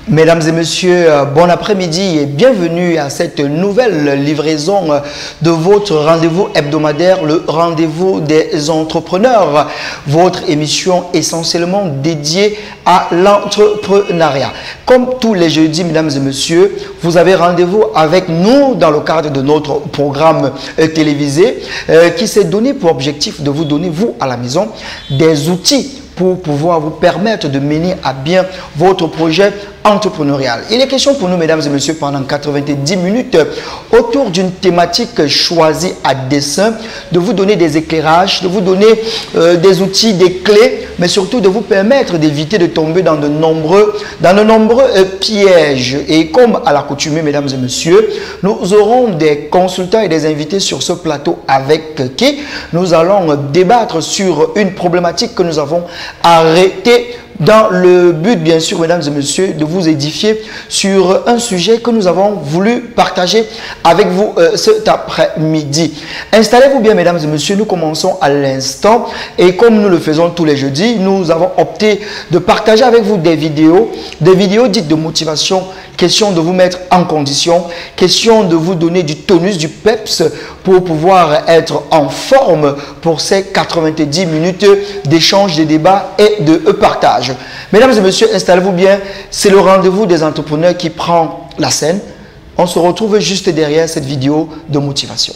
Mesdames et messieurs, bon après-midi et bienvenue à cette nouvelle livraison de votre rendez-vous hebdomadaire, le rendez-vous des entrepreneurs, votre émission essentiellement dédiée à l'entrepreneuriat. Comme tous les jeudis, mesdames et messieurs, vous avez rendez-vous avec nous dans le cadre de notre programme télévisé qui s'est donné pour objectif de vous donner, vous à la maison, des outils pour pouvoir vous permettre de mener à bien votre projet entrepreneurial. Il est question pour nous, mesdames et messieurs, pendant 90 minutes, autour d'une thématique choisie à dessein, de vous donner des éclairages, de vous donner des outils, des clés, mais surtout de vous permettre d'éviter de tomber dans de nombreux pièges. Et comme à l'accoutumée, mesdames et messieurs, nous aurons des consultants et des invités sur ce plateau avec qui nous allons débattre sur une problématique que nous avons arrêtée dans le but, bien sûr, mesdames et messieurs, de vous édifier sur un sujet que nous avons voulu partager avec vous cet après-midi. Installez-vous bien, mesdames et messieurs, nous commençons à l'instant et comme nous le faisons tous les jeudis, nous avons opté de partager avec vous des vidéos dites de motivation, question de vous mettre en condition, question de vous donner du tonus, du peps pour pouvoir être en forme pour ces 90 minutes d'échange, de débat et de partage. Mesdames et messieurs, installez-vous bien, c'est le rendez-vous des entrepreneurs qui prend la scène. On se retrouve juste derrière cette vidéo de motivation.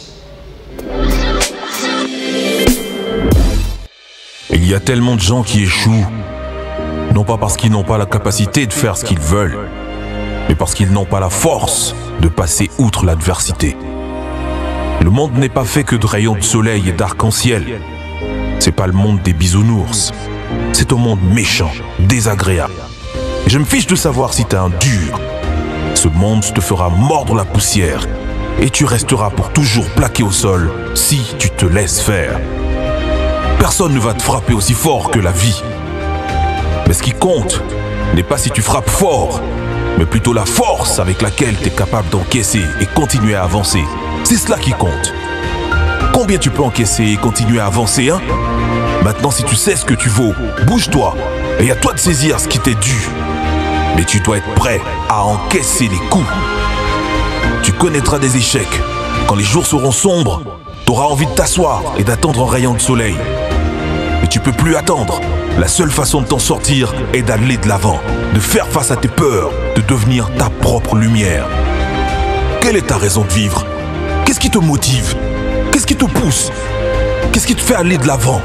Il y a tellement de gens qui échouent, non pas parce qu'ils n'ont pas la capacité de faire ce qu'ils veulent, mais parce qu'ils n'ont pas la force de passer outre l'adversité. Le monde n'est pas fait que de rayons de soleil et d'arc-en-ciel. C'est pas le monde des bisounours. C'est un monde méchant, désagréable. Et je me fiche de savoir si t'es un dur. Ce monde te fera mordre la poussière et tu resteras pour toujours plaqué au sol si tu te laisses faire. Personne ne va te frapper aussi fort que la vie. Mais ce qui compte n'est pas si tu frappes fort, mais plutôt la force avec laquelle tu es capable d'encaisser et continuer à avancer. C'est cela qui compte. Combien tu peux encaisser et continuer à avancer, hein? Maintenant, si tu sais ce que tu vaux, bouge-toi et à toi de saisir ce qui t'est dû. Mais tu dois être prêt à encaisser les coups. Tu connaîtras des échecs. Quand les jours seront sombres, tu auras envie de t'asseoir et d'attendre un rayon de soleil. Mais tu peux plus attendre. La seule façon de t'en sortir est d'aller de l'avant, de faire face à tes peurs, de devenir ta propre lumière. Quelle est ta raison de vivre? Qu'est-ce qui te motive? Qu'est-ce qui te pousse? Qu'est-ce qui te fait aller de l'avant?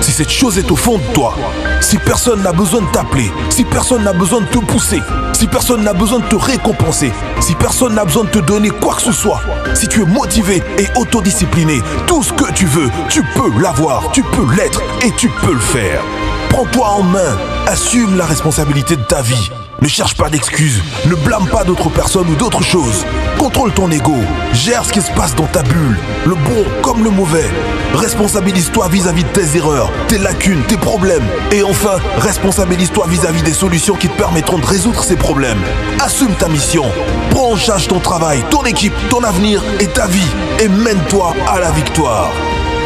Si cette chose est au fond de toi, si personne n'a besoin de t'appeler, si personne n'a besoin de te pousser, si personne n'a besoin de te récompenser, si personne n'a besoin de te donner quoi que ce soit, si tu es motivé et autodiscipliné, tout ce que tu veux, tu peux l'avoir, tu peux l'être et tu peux le faire. Prends-toi en main, assume la responsabilité de ta vie. Ne cherche pas d'excuses, ne blâme pas d'autres personnes ou d'autres choses. Contrôle ton ego, gère ce qui se passe dans ta bulle, le bon comme le mauvais. Responsabilise-toi vis-à-vis de tes erreurs, tes lacunes, tes problèmes. Et enfin, responsabilise-toi vis-à-vis des solutions qui te permettront de résoudre ces problèmes. Assume ta mission, prends en charge ton travail, ton équipe, ton avenir et ta vie. Et mène-toi à la victoire.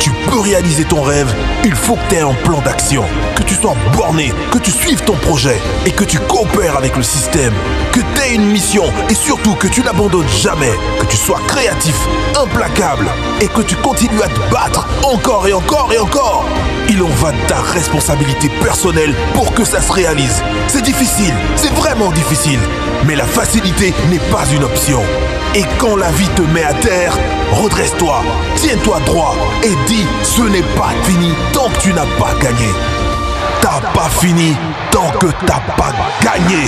Tu peux réaliser ton rêve, il faut que tu aies un plan d'action, que tu sois borné, que tu suives ton projet et que tu coopères avec le système, que tu aies une mission et surtout que tu n'abandonnes jamais, que tu sois créatif, implacable et que tu continues à te battre encore et encore et encore. Il en va de ta responsabilité personnelle pour que ça se réalise. C'est difficile, c'est vraiment difficile, mais la facilité n'est pas une option. Et quand la vie te met à terre, redresse-toi, tiens-toi droit et dis ce n'est pas fini tant que tu n'as pas gagné. T'as pas fini tant que t'as pas gagné.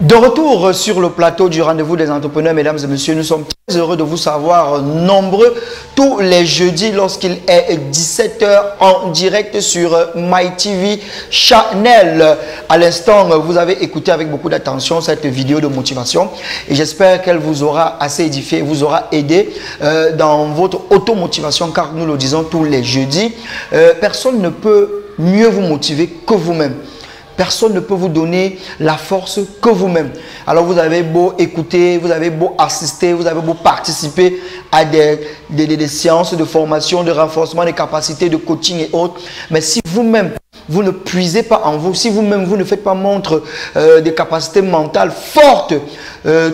De retour sur le plateau du rendez-vous des entrepreneurs, mesdames et messieurs, nous sommes très heureux de vous savoir nombreux tous les jeudis lorsqu'il est 17 h en direct sur MyTV Channel. À l'instant, vous avez écouté avec beaucoup d'attention cette vidéo de motivation et j'espère qu'elle vous aura assez édifié, vous aura aidé dans votre automotivation car nous le disons tous les jeudis, personne ne peut mieux vous motiver que vous-même. Personne ne peut vous donner la force que vous-même. Alors vous avez beau écouter, vous avez beau assister, vous avez beau participer à des séances de formation, de renforcement des capacités, de coaching et autres. Mais si vous-même, vous ne puisez pas en vous, si vous-même, vous ne faites pas montre des capacités mentales fortes,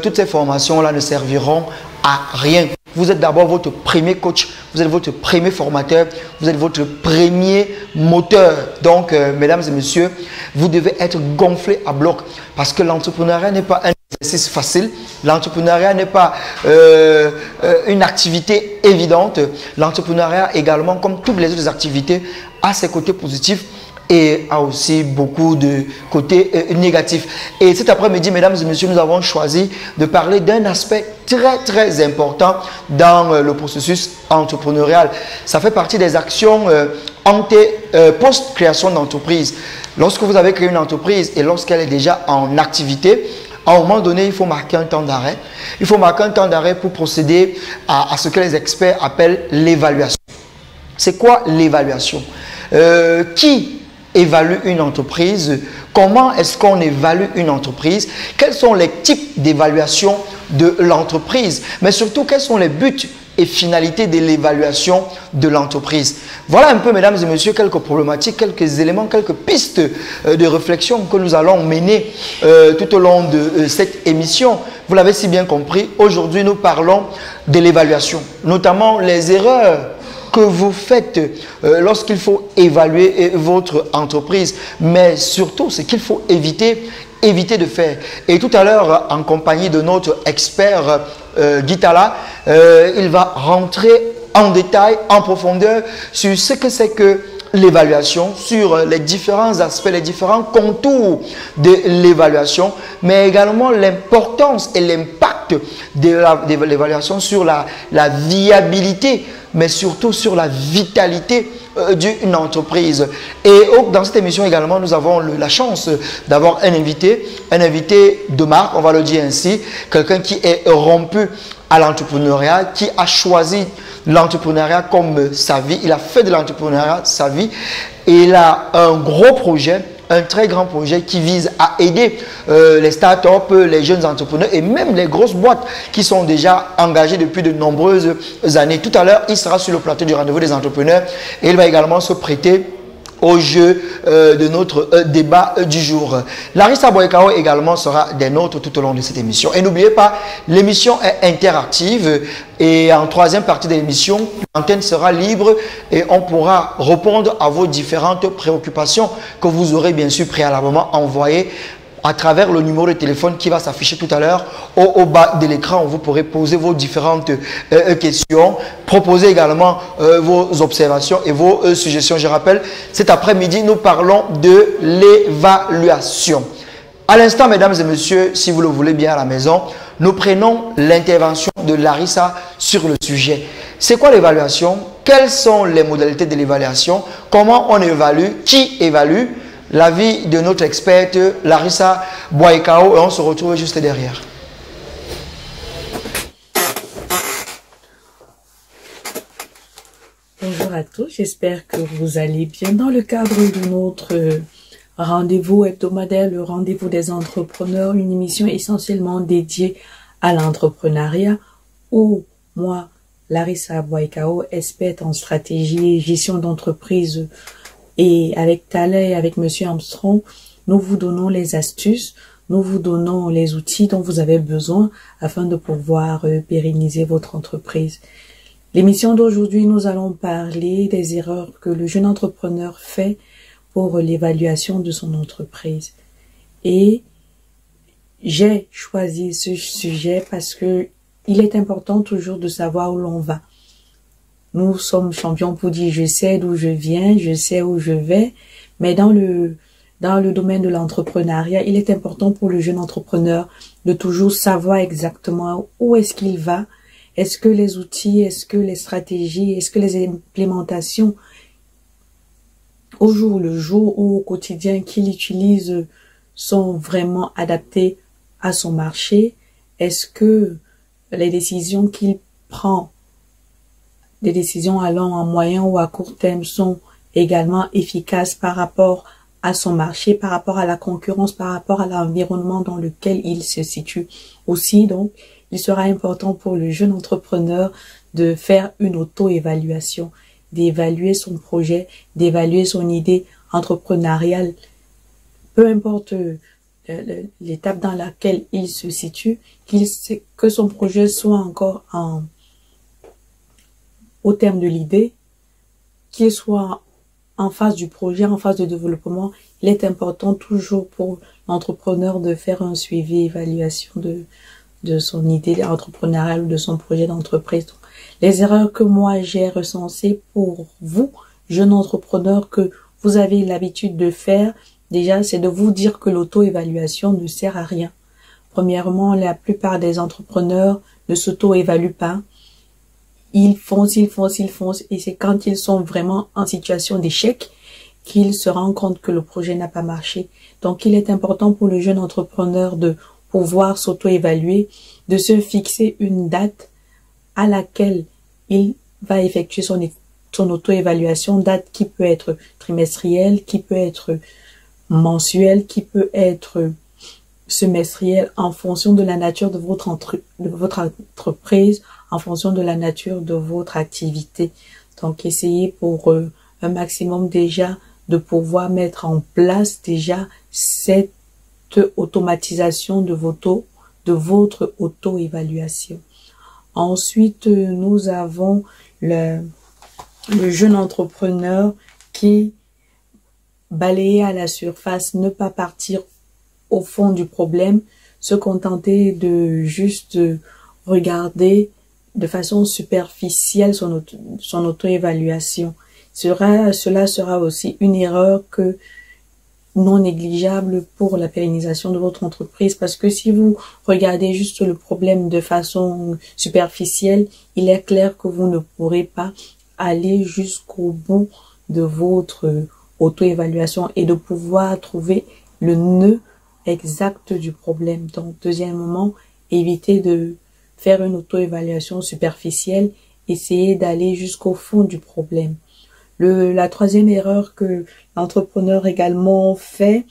toutes ces formations-là ne serviront à rien. Vous êtes d'abord votre premier coach, vous êtes votre premier formateur, vous êtes votre premier moteur. Donc, mesdames et messieurs, vous devez être gonflé à bloc parce que l'entrepreneuriat n'est pas un exercice facile. L'entrepreneuriat n'est pas une activité évidente. L'entrepreneuriat également, comme toutes les autres activités, a ses côtés positifs et a aussi beaucoup de côtés négatifs. Et cet après-midi, mesdames et messieurs, nous avons choisi de parler d'un aspect très important dans le processus entrepreneurial. Ça fait partie des actions post-création d'entreprise. Lorsque vous avez créé une entreprise et lorsqu'elle est déjà en activité, à un moment donné, il faut marquer un temps d'arrêt. Il faut marquer un temps d'arrêt pour procéder à ce que les experts appellent l'évaluation. C'est quoi l'évaluation? Qui évalue une entreprise? Comment est-ce qu'on évalue une entreprise? Quels sont les types d'évaluation de l'entreprise? Mais surtout, quels sont les buts et finalités de l'évaluation de l'entreprise? Voilà un peu, mesdames et messieurs, quelques problématiques, quelques éléments, quelques pistes de réflexion que nous allons mener tout au long de cette émission. Vous l'avez si bien compris, aujourd'hui nous parlons de l'évaluation, notamment les erreurs que vous faites lorsqu'il faut évaluer votre entreprise, mais surtout ce qu'il faut éviter de faire. Et tout à l'heure, en compagnie de notre expert Guy Talla, il va rentrer en détail, en profondeur sur ce que c'est que l'évaluation, sur les différents aspects, les différents contours de l'évaluation, mais également l'importance et l'impact de l'évaluation sur la viabilité, mais surtout sur la vitalité d'une entreprise. Et dans cette émission également, nous avons la chance d'avoir un invité de marque, on va le dire ainsi, quelqu'un qui est rompu à l'entrepreneuriat, qui a choisi l'entrepreneuriat comme sa vie, il a fait de l'entrepreneuriat sa vie et il a un gros projet, un très grand projet qui vise à aider les startups, les jeunes entrepreneurs et même les grosses boîtes qui sont déjà engagées depuis de nombreuses années. Tout à l'heure, il sera sur le plateau du rendez-vous des entrepreneurs et il va également se prêter au jeu de notre débat du jour. Larissa Boyekao également sera des nôtres tout au long de cette émission. Et n'oubliez pas, l'émission est interactive et en troisième partie de l'émission, l'antenne sera libre et on pourra répondre à vos différentes préoccupations que vous aurez bien sûr préalablement envoyées à travers le numéro de téléphone qui va s'afficher tout à l'heure au bas de l'écran. Vous pourrez poser vos différentes questions, proposer également vos observations et vos suggestions. Je rappelle, cet après-midi, nous parlons de l'évaluation. À l'instant, mesdames et messieurs, si vous le voulez bien à la maison, nous prenons l'intervention de Larissa sur le sujet. C'est quoi l'évaluation? Quelles sont les modalités de l'évaluation? Comment on évalue? Qui évalue? L'avis de notre experte Larissa Boyekao et on se retrouve juste derrière. Bonjour à tous, j'espère que vous allez bien. Dans le cadre de notre rendez-vous hebdomadaire, le rendez-vous des entrepreneurs, une émission essentiellement dédiée à l'entrepreneuriat où moi, Larissa Boyekao, experte en stratégie et gestion d'entreprise, et avec Talla et avec Monsieur Armstrong, nous vous donnons les astuces, nous vous donnons les outils dont vous avez besoin afin de pouvoir pérenniser votre entreprise. L'émission d'aujourd'hui, nous allons parler des erreurs que le jeune entrepreneur fait pour l'évaluation de son entreprise. Et j'ai choisi ce sujet parce que il est important toujours de savoir où l'on va. Nous sommes champions pour dire je sais d'où je viens, je sais où je vais, mais dans le domaine de l'entrepreneuriat, il est important pour le jeune entrepreneur de toujours savoir exactement où est-ce qu'il va, est-ce que les outils, est-ce que les stratégies, est-ce que les implémentations au jour le jour ou au quotidien qu'il utilise sont vraiment adaptées à son marché, est-ce que les décisions qu'il prend, des décisions allant à moyen ou à court terme sont également efficaces par rapport à son marché, par rapport à la concurrence, par rapport à l'environnement dans lequel il se situe. Aussi, donc, il sera important pour le jeune entrepreneur de faire une auto-évaluation, d'évaluer son projet, d'évaluer son idée entrepreneuriale, peu importe l'étape dans laquelle il se situe, que son projet soit encore au terme de l'idée, qu'il soit en phase du projet, en phase de développement. Il est important toujours pour l'entrepreneur de faire un suivi, évaluation de son idée entrepreneuriale ou de son projet d'entreprise. Les erreurs que moi j'ai recensées pour vous, jeunes entrepreneurs, que vous avez l'habitude de faire, déjà, c'est de vous dire que l'auto-évaluation ne sert à rien. Premièrement, la plupart des entrepreneurs ne s'auto-évaluent pas. Ils foncent, et c'est quand ils sont vraiment en situation d'échec qu'ils se rendent compte que le projet n'a pas marché. Donc, il est important pour le jeune entrepreneur de pouvoir s'auto-évaluer, de se fixer une date à laquelle il va effectuer son auto-évaluation, date qui peut être trimestrielle, qui peut être mensuelle, qui peut être semestrielle, en fonction de la nature de votre entreprise, en fonction de la nature de votre activité. Donc, essayez pour un maximum déjà de pouvoir mettre en place déjà cette automatisation de votre auto-évaluation. Ensuite, nous avons le jeune entrepreneur qui balayer à la surface, ne pas partir au fond du problème, se contenter de juste regarder de façon superficielle son auto-évaluation. Cela sera aussi une erreur non négligeable pour la pérennisation de votre entreprise, parce que si vous regardez juste le problème de façon superficielle, il est clair que vous ne pourrez pas aller jusqu'au bout de votre auto-évaluation et de pouvoir trouver le nœud exact du problème. Donc, deuxièmement, évitez de faire une auto-évaluation superficielle, essayez d'aller jusqu'au fond du problème. La troisième erreur que l'entrepreneur également fait,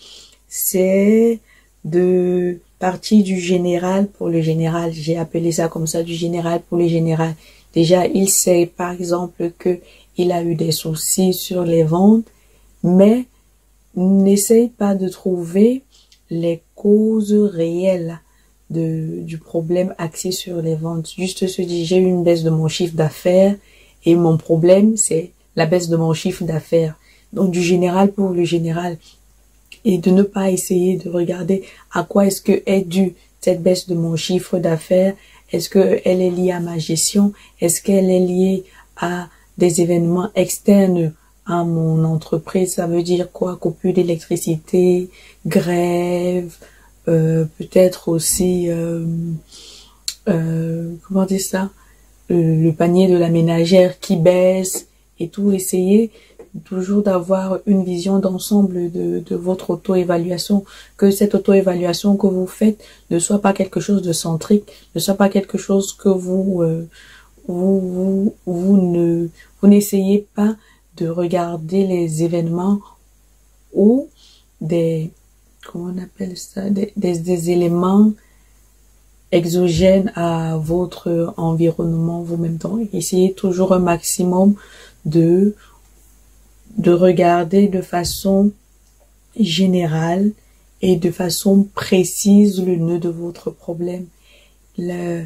c'est de partir du général pour le général. J'ai appelé ça comme ça, du général pour le général. Déjà, il sait par exemple que il a eu des soucis sur les ventes, mais n'essaye pas de trouver les causes réelles du problème axé sur les ventes. Juste se dire, j'ai eu une baisse de mon chiffre d'affaires et mon problème, c'est la baisse de mon chiffre d'affaires. Donc, du général pour le général. Et de ne pas essayer de regarder à quoi est-ce que est due cette baisse de mon chiffre d'affaires. Est-ce qu'elle est liée à ma gestion? Est-ce qu'elle est liée à des événements externes à mon entreprise? Ça veut dire quoi? Coupure d'électricité, grève, peut-être aussi, comment dire ça? Le panier de la ménagère qui baisse et tout. Essayez toujours d'avoir une vision d'ensemble de votre auto-évaluation, que cette auto-évaluation que vous faites ne soit pas quelque chose de centrique, ne soit pas quelque chose que vous n'essayez pas de regarder les événements ou comment on appelle ça, des éléments exogènes à votre environnement vous-même. Donc, essayez toujours un maximum de regarder de façon générale et de façon précise le nœud de votre problème. La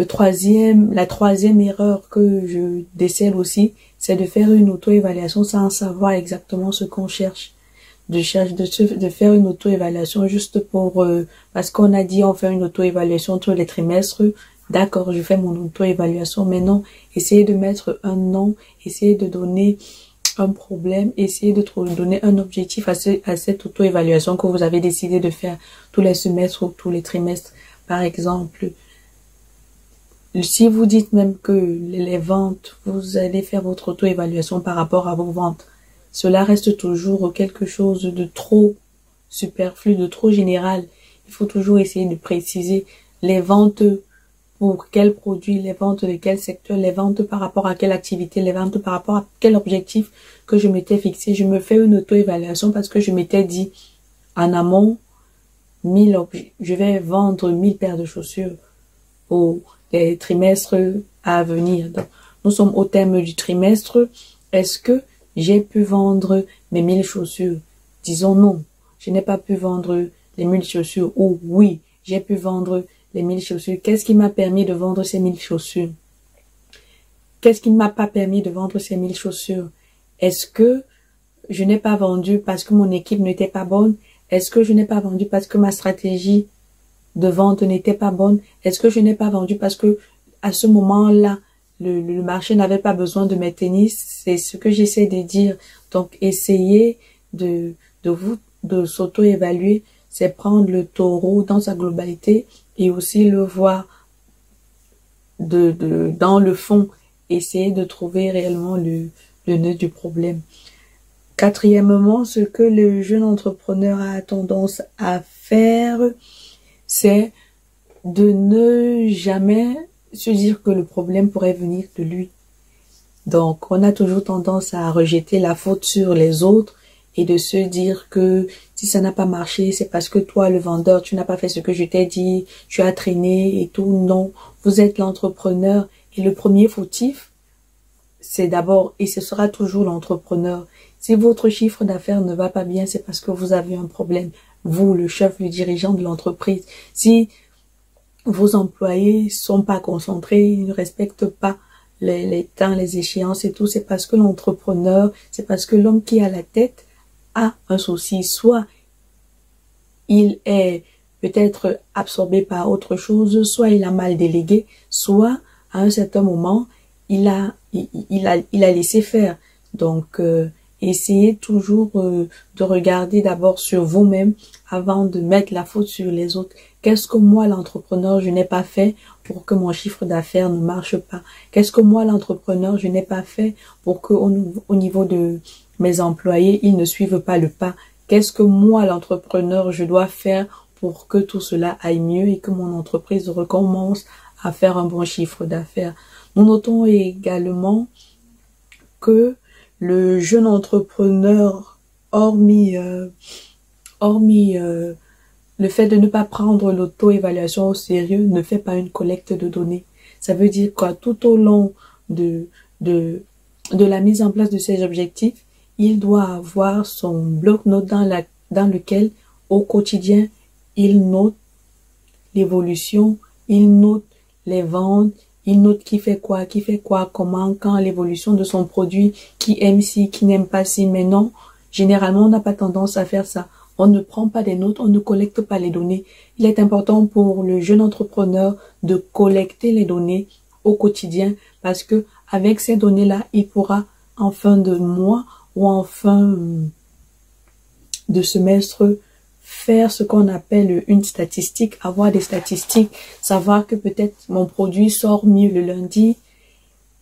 troisième erreur que je décèle aussi, c'est de faire une auto-évaluation sans savoir exactement ce qu'on cherche. De faire une auto-évaluation juste pour parce qu'on a dit on fait une auto-évaluation tous les trimestres. D'accord, je fais mon auto-évaluation, mais non, essayez de mettre un nom, essayez de donner un problème, essayez de donner un objectif à cette auto-évaluation que vous avez décidé de faire tous les semestres ou tous les trimestres. Par exemple, si vous dites même que les ventes, vous allez faire votre auto-évaluation par rapport à vos ventes, cela reste toujours quelque chose de trop superflu, de trop général. Il faut toujours essayer de préciser les ventes pour quel produit, les ventes de quel secteur, les ventes par rapport à quelle activité, les ventes par rapport à quel objectif que je m'étais fixé. Je me fais une auto-évaluation parce que je m'étais dit en amont, je vais vendre 1000 paires de chaussures pour les trimestres à venir. Donc, nous sommes au terme du trimestre. Est-ce que j'ai pu vendre mes 1000 chaussures? Disons non, je n'ai pas pu vendre les 1000 chaussures. Ou oui, j'ai pu vendre les 1000 chaussures. Qu'est-ce qui m'a permis de vendre ces 1000 chaussures? Qu'est-ce qui ne m'a pas permis de vendre ces 1000 chaussures? Est-ce que je n'ai pas vendu parce que mon équipe n'était pas bonne? Est-ce que je n'ai pas vendu parce que ma stratégie de vente n'était pas bonne? Est-ce que je n'ai pas vendu parce que à ce moment-là, le marché n'avait pas besoin de mes tennis? C'est ce que j'essaie de dire. Donc, essayez de s'auto-évaluer, c'est prendre le taureau dans sa globalité et aussi le voir dans le fond, essayer de trouver réellement le nœud du problème. Quatrièmement, ce que le jeune entrepreneur a tendance à faire, c'est de ne jamais se dire que le problème pourrait venir de lui. Donc, on a toujours tendance à rejeter la faute sur les autres et de se dire que si ça n'a pas marché, c'est parce que toi, le vendeur, tu n'as pas fait ce que je t'ai dit, tu as traîné et tout. Non, vous êtes l'entrepreneur et le premier fautif, c'est d'abord et ce sera toujours l'entrepreneur. Si votre chiffre d'affaires ne va pas bien, c'est parce que vous avez un problème. Vous, le chef, le dirigeant de l'entreprise. Si vos employés sont pas concentrés, ils ne respectent pas les temps, les échéances et tout, c'est parce que l'entrepreneur, c'est parce que l'homme qui a la tête a un souci. Soit il est peut-être absorbé par autre chose, soit il a mal délégué, soit à un certain moment, il a laissé faire. Donc, essayez toujours de regarder d'abord sur vous-même avant de mettre la faute sur les autres. Qu'est-ce que moi, l'entrepreneur, je n'ai pas fait pour que mon chiffre d'affaires ne marche pas? Qu'est-ce que moi, l'entrepreneur, je n'ai pas fait pour que au niveau de mes employés, ils ne suivent pas le pas? Qu'est-ce que moi, l'entrepreneur, je dois faire pour que tout cela aille mieux et que mon entreprise recommence à faire un bon chiffre d'affaires? Nous notons également que le jeune entrepreneur, hormis le fait de ne pas prendre l'auto-évaluation au sérieux, ne fait pas une collecte de données. Ça veut dire quoi? Tout au long de la mise en place de ses objectifs, il doit avoir son bloc-notes dans lequel, au quotidien, il note l'évolution, il note les ventes, il note qui fait quoi, comment, quand, l'évolution de son produit, qui aime ci, qui n'aime pas ci. Mais non, généralement, on n'a pas tendance à faire ça. On ne prend pas des notes, on ne collecte pas les données. Il est important pour le jeune entrepreneur de collecter les données au quotidien parce que avec ces données-là, il pourra en fin de mois ou en fin de semestre faire ce qu'on appelle une statistique, avoir des statistiques, savoir que peut-être mon produit sort mieux le lundi,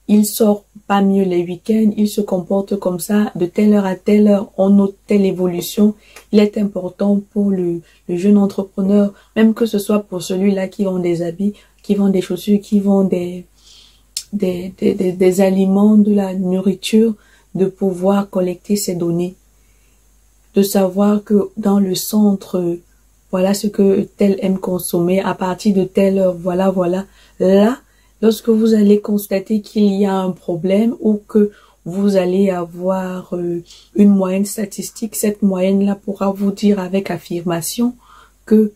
il sort pas mieux les week-ends, il se comporte comme ça, de telle heure à telle heure, on note telle évolution. Il est important pour le jeune entrepreneur, même que ce soit pour celui-là qui vend des habits, qui vend des chaussures, qui vend des aliments, de la nourriture, de pouvoir collecter ces données. De savoir que dans le centre, voilà ce que tel aime consommer, à partir de telle heure, voilà. Là, lorsque vous allez constater qu'il y a un problème ou que vous allez avoir une moyenne statistique, cette moyenne-là pourra vous dire avec affirmation que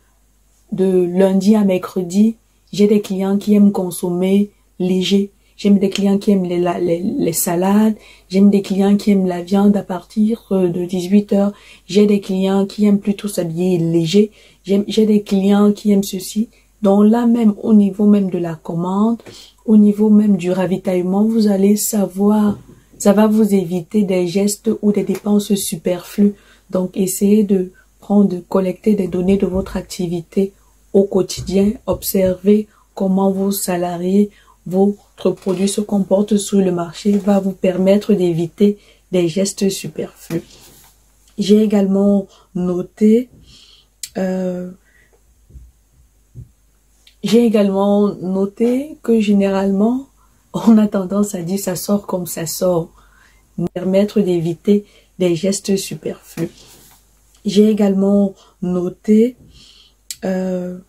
de lundi à mercredi, j'ai des clients qui aiment consommer léger. J'aime des clients qui aiment les salades. J'aime des clients qui aiment la viande à partir de 18 heures. J'ai des clients qui aiment plutôt s'habiller léger. J'ai des clients qui aiment ceci. Donc là même, au niveau même de la commande, au niveau même du ravitaillement, vous allez savoir, ça va vous éviter des gestes ou des dépenses superflues. Donc essayez de collecter des données de votre activité au quotidien. Observez comment vos salariés, votre produit se comporte sur le marché, va vous permettre d'éviter des gestes superflus. J'ai également noté J'ai également noté que généralement, on a tendance à dire ça sort comme ça sort, permettre d'éviter des gestes superflus. J'ai également noté que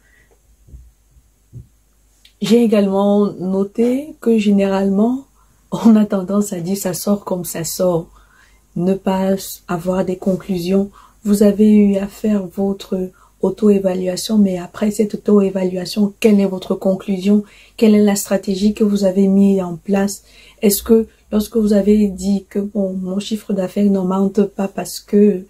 généralement, on a tendance à dire ça sort comme ça sort, ne pas avoir des conclusions. Vous avez eu à faire votre auto-évaluation, mais après cette auto-évaluation, quelle est votre conclusion? Quelle est la stratégie que vous avez mise en place? Est-ce que lorsque vous avez dit que bon, mon chiffre d'affaires n'augmente pas parce que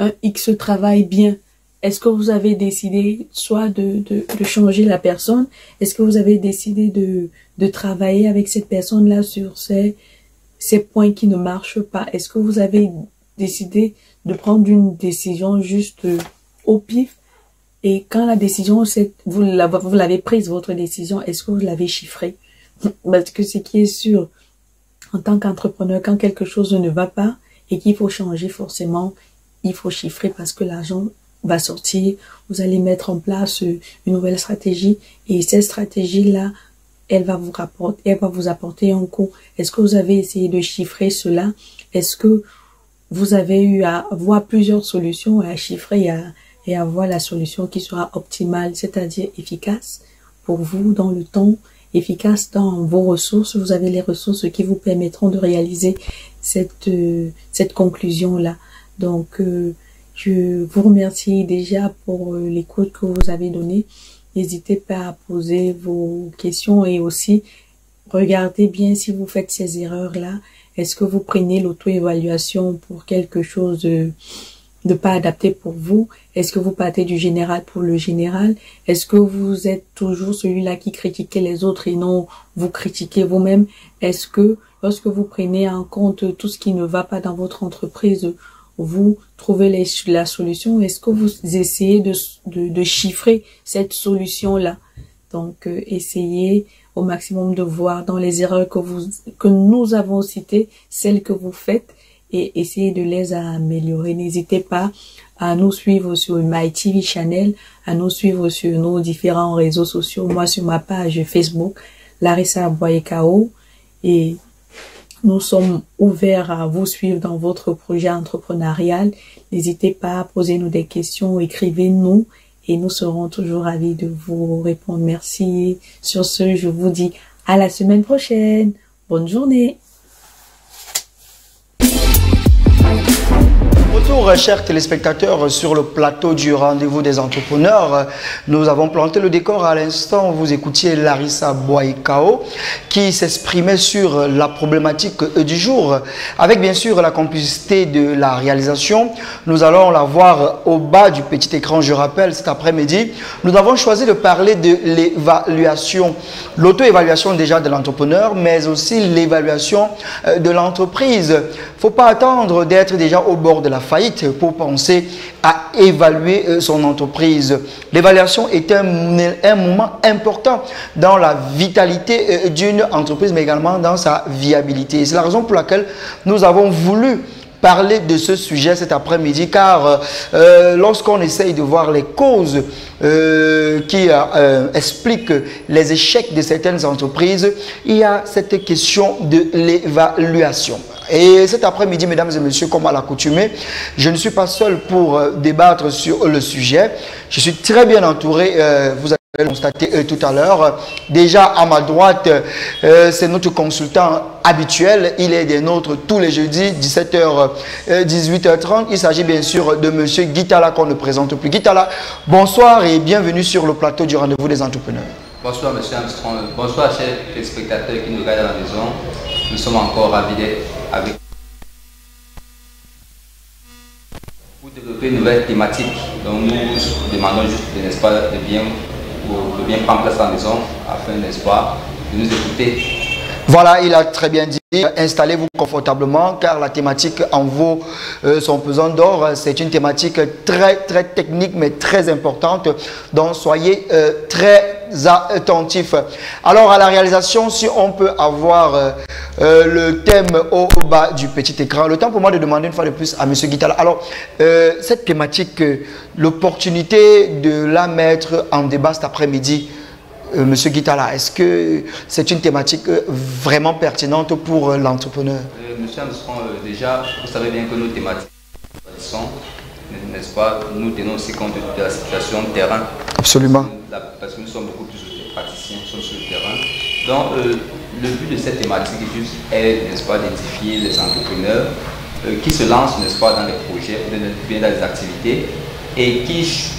un X travaille bien, est-ce que vous avez décidé soit de changer la personne? Est-ce que vous avez décidé de travailler avec cette personne-là sur ces points qui ne marchent pas? Est-ce que vous avez décidé de prendre une décision juste au pif? Et quand la décision, vous l'avez prise, votre décision, est-ce que vous l'avez chiffrée? Parce que ce qui est sûr, en tant qu'entrepreneur, quand quelque chose ne va pas et qu'il faut changer, forcément, il faut chiffrer parce que l'argent va sortir. Vous allez mettre en place une nouvelle stratégie et cette stratégie-là, elle va vous apporter un coût. Est-ce que vous avez essayé de chiffrer cela? Est-ce que vous avez eu à voir plusieurs solutions, à chiffrer et à voir la solution qui sera optimale, c'est-à-dire efficace pour vous dans le temps, efficace dans vos ressources? Vous avez les ressources qui vous permettront de réaliser cette conclusion-là. Donc, je vous remercie déjà pour l'écoute que vous avez donnée. N'hésitez pas à poser vos questions et aussi regardez bien si vous faites ces erreurs-là. Est-ce que vous prenez l'auto-évaluation pour quelque chose de pas adapté pour vous? Est-ce que vous partez du général pour le général? Est-ce que vous êtes toujours celui-là qui critiquait les autres et non vous critiquez vous-même? Est-ce que lorsque vous prenez en compte tout ce qui ne va pas dans votre entreprise, vous trouvez la solution? Est-ce que vous essayez de chiffrer cette solution-là? Donc, essayez au maximum de voir dans les erreurs que nous avons citées, celles que vous faites, et essayez de les améliorer. N'hésitez pas à nous suivre sur MyTV Channel, à nous suivre sur nos différents réseaux sociaux. Moi, sur ma page Facebook, Larissa Boyekao, et nous sommes ouverts à vous suivre dans votre projet entrepreneurial. N'hésitez pas à poser nous des questions, écrivez-nous et nous serons toujours ravis de vous répondre. Merci. Sur ce, je vous dis à la semaine prochaine. Bonne journée. Bonjour chers téléspectateurs sur le plateau du rendez-vous des entrepreneurs. Nous avons planté le décor à l'instant. Vous écoutiez Larissa Boyekao qui s'exprimait sur la problématique du jour. Avec bien sûr la complicité de la réalisation, nous allons la voir au bas du petit écran. Je rappelle, cet après-midi, nous avons choisi de parler de l'évaluation, l'auto-évaluation déjà de l'entrepreneur, mais aussi l'évaluation de l'entreprise. Il ne faut pas attendre d'être déjà au bord de la faillite pour penser à évaluer son entreprise. L'évaluation est un moment important dans la vitalité d'une entreprise, mais également dans sa viabilité. C'est la raison pour laquelle nous avons voulu parler de ce sujet cet après-midi, car lorsqu'on essaye de voir les causes qui expliquent les échecs de certaines entreprises, il y a cette question de l'évaluation. Et cet après-midi, mesdames et messieurs, comme à l'accoutumée, je ne suis pas seul pour débattre sur le sujet. Je suis très bien entouré, vous avez constaté tout à l'heure. Déjà à ma droite, c'est notre consultant habituel. Il est des nôtres tous les jeudis, 17h, 18h30. Il s'agit bien sûr de M. Guitala qu'on ne présente plus. Guitala, bonsoir et bienvenue sur le plateau du rendez-vous des entrepreneurs. Bonsoir M. Armstrong, bonsoir chers téléspectateurs qui nous regardent à la maison. Nous sommes encore ravis d'être avec vous pour développer une nouvelle thématique. Donc nous demandons juste, n'est-ce pas, de bien prendre place à la maison afin, n'est-ce pas, de nous écouter. Voilà, il a très bien dit. Installez-vous confortablement car la thématique en vaut son pesant d'or. C'est une thématique très technique mais très importante. Donc soyez très attentifs. Alors à la réalisation, si on peut avoir le thème au bas du petit écran. Le temps pour moi de demander une fois de plus à M. Guitala. Alors, cette thématique, l'opportunité de la mettre en débat cet après-midi, M. Guitala, est-ce que c'est une thématique vraiment pertinente pour l'entrepreneur? Monsieur Armstrong, déjà, vous savez bien que nos thématiques sont, n'est-ce pas, nous tenons aussi compte de la situation de terrain. Absolument. Parce que nous sommes beaucoup plus des praticiens, nous sommes sur le terrain. Donc, le but de cette thématique est, n'est-ce pas, d'édifier les entrepreneurs qui se lancent, n'est-ce pas, dans des projets, bien dans des activités et qui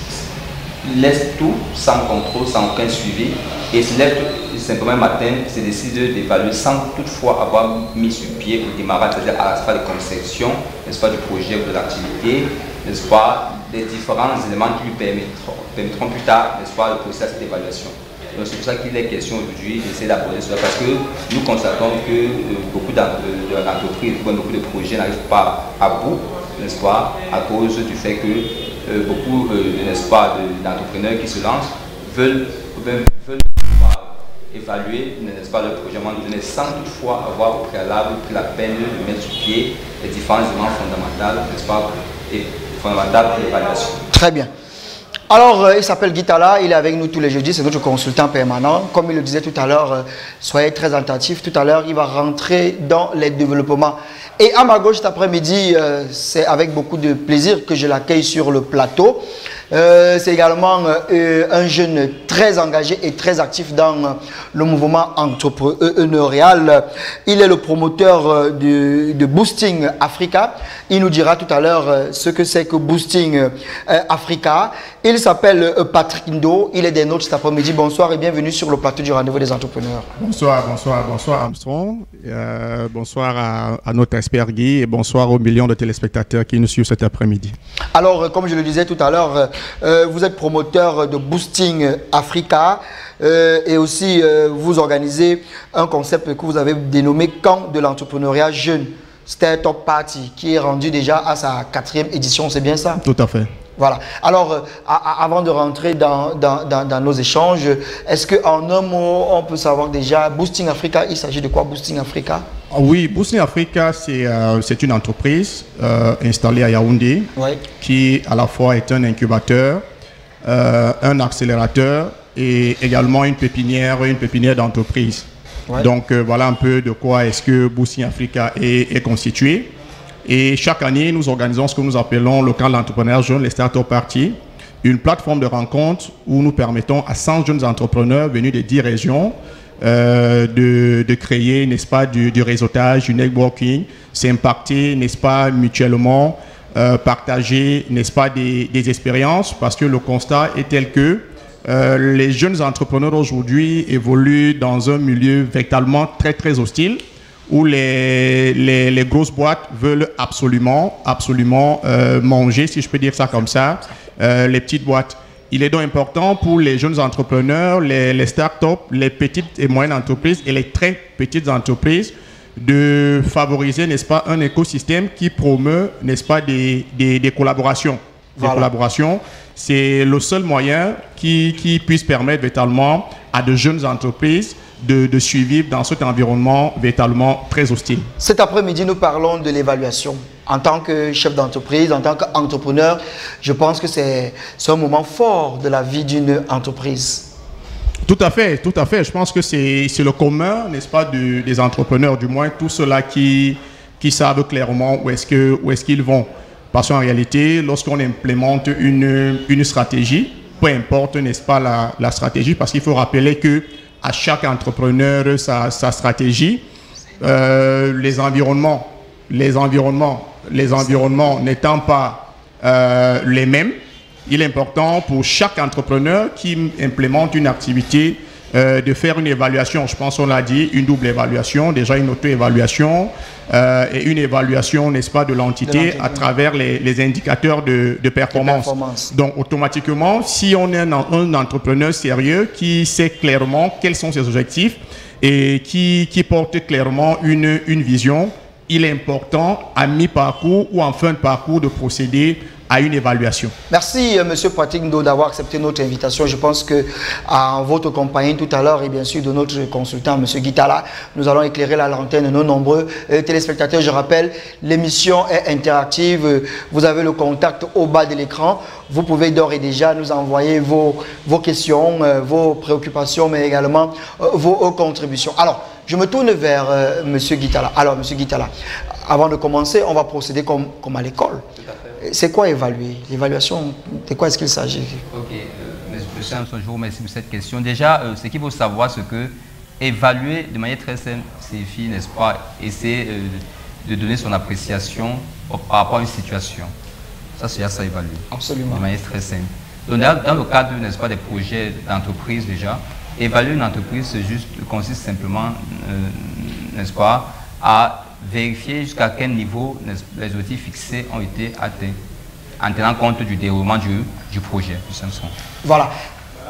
laissent tout sans contrôle, sans aucun suivi et se lèvent simplement un matin, se décident d'évaluer sans toutefois avoir mis sur pied au démarrage, c'est-à-dire à la phase de conception, n'est-ce pas, du projet ou de l'activité, n'est-ce pas, des différents éléments qui lui permettront plus tard, n'est-ce pas, de procéder à cette évaluation. Donc c'est pour ça qu'il est question aujourd'hui d'essayer d'aborder cela parce que nous constatons que beaucoup d'entreprises, beaucoup de projets n'arrivent pas à bout, n'est-ce pas, à cause du fait que beaucoup n'est-ce pas, d'entrepreneurs qui se lancent veulent évaluer, n'est-ce pas, le projet sans toutefois avoir au préalable pris la peine de mettre sur pied les différents éléments fondamentaux, n'est-ce pas, et fondamentaux pour l'évaluation. Très bien. Alors, il s'appelle Guitala, il est avec nous tous les jeudis, c'est notre consultant permanent. Comme il le disait tout à l'heure, soyez très attentifs. Tout à l'heure, il va rentrer dans les développements. Et à ma gauche cet après-midi, c'est avec beaucoup de plaisir que je l'accueille sur le plateau. C'est également un jeune très engagé et très actif dans le mouvement entrepreneurial. Il est le promoteur de Boosting Africa. Il nous dira tout à l'heure ce que c'est que Boosting Africa. Il s'appelle Patrick Ndo. Il est des nôtres cet après-midi. Bonsoir et bienvenue sur le plateau du rendez-vous des entrepreneurs. Bonsoir Armstrong. Bonsoir à notre expert Guy et bonsoir aux millions de téléspectateurs qui nous suivent cet après-midi. Alors, comme je le disais tout à l'heure, vous êtes promoteur de Boosting Africa et aussi vous organisez un concept que vous avez dénommé Camp de l'entrepreneuriat jeune, Startup Party, qui est rendu déjà à sa 4e édition, c'est bien ça? Tout à fait. Voilà. Alors, avant de rentrer dans nos échanges, est-ce qu'en un mot, on peut savoir déjà, Boosting Africa, il s'agit de quoi Boosting Africa? Oui, Boosting Africa, c'est une entreprise installée à Yaoundé, ouais, qui à la fois est un incubateur, un accélérateur et également une pépinière d'entreprise. Ouais. Donc, voilà un peu de quoi est-ce que Boosting Africa est constitué. Et chaque année, nous organisons ce que nous appelons le camp de l'entrepreneur jeune, les Startup Party, une plateforme de rencontre où nous permettons à 100 jeunes entrepreneurs venus des 10 régions de créer, n'est-ce pas, du réseautage, du networking, s'impacter, n'est-ce pas, mutuellement, partager, n'est-ce pas, des expériences, parce que le constat est tel que les jeunes entrepreneurs aujourd'hui évoluent dans un milieu véritablement très, très hostile, où les grosses boîtes veulent absolument manger, si je peux dire ça comme ça, les petites boîtes. Il est donc important pour les jeunes entrepreneurs, les startups, les petites et moyennes entreprises et les très petites entreprises de favoriser, n'est-ce pas, un écosystème qui promeut, n'est-ce pas, des collaborations. Voilà. Des collaborations, c'est le seul moyen qui puisse permettre véritablement à de jeunes entreprises de survivre dans cet environnement véritablement très hostile. Cet après-midi, nous parlons de l'évaluation. En tant que chef d'entreprise, en tant qu'entrepreneur, je pense que c'est un moment fort de la vie d'une entreprise. Tout à fait, tout à fait. Je pense que c'est le commun, n'est-ce pas, des entrepreneurs, du moins tous ceux-là qui savent clairement où est-ce qu'ils vont. Parce qu'en réalité, lorsqu'on implémente une stratégie, peu importe, n'est-ce pas, la stratégie, parce qu'il faut rappeler que à chaque entrepreneur sa stratégie, les environnements n'étant pas les mêmes, il est important pour chaque entrepreneur qui implémente une activité de faire une évaluation. Je pense qu'on l'a dit, une double évaluation, déjà une auto-évaluation et une évaluation, n'est-ce pas, de l'entité à travers les indicateurs de performance. Donc, automatiquement, si on est un entrepreneur sérieux qui sait clairement quels sont ses objectifs et qui porte clairement une vision, il est important à mi-parcours ou en fin de parcours de procéder à une évaluation. Merci Monsieur Patrick Ndo d'avoir accepté notre invitation. Je pense que en votre compagnie tout à l'heure et bien sûr de notre consultant Monsieur Guitala, nous allons éclairer la lanterne de nos nombreux téléspectateurs. Je rappelle, l'émission est interactive. Vous avez le contact au bas de l'écran. Vous pouvez d'ores et déjà nous envoyer vos questions, vos préoccupations, mais également vos contributions. Alors, je me tourne vers Monsieur Guitala. Alors, Monsieur Guitala, avant de commencer, on va procéder comme à l'école. C'est quoi évaluer? L'évaluation, de quoi est-ce qu'il s'agit? Ok, Monsieur Samson, je vous remercie pour cette question. Déjà, ce qu'il faut savoir, c'est que évaluer de manière très simple signifie, n'est-ce pas, essayer de donner son appréciation par rapport à une situation. Ça, c'est ça évaluer. Absolument. De manière très simple. Donc, dans le cadre, n'est-ce pas, des projets d'entreprise déjà, évaluer une entreprise consiste simplement, n'est-ce pas, à vérifier jusqu'à quel niveau les objectifs fixés ont été atteints, en tenant compte du déroulement du projet, du Samson. Voilà.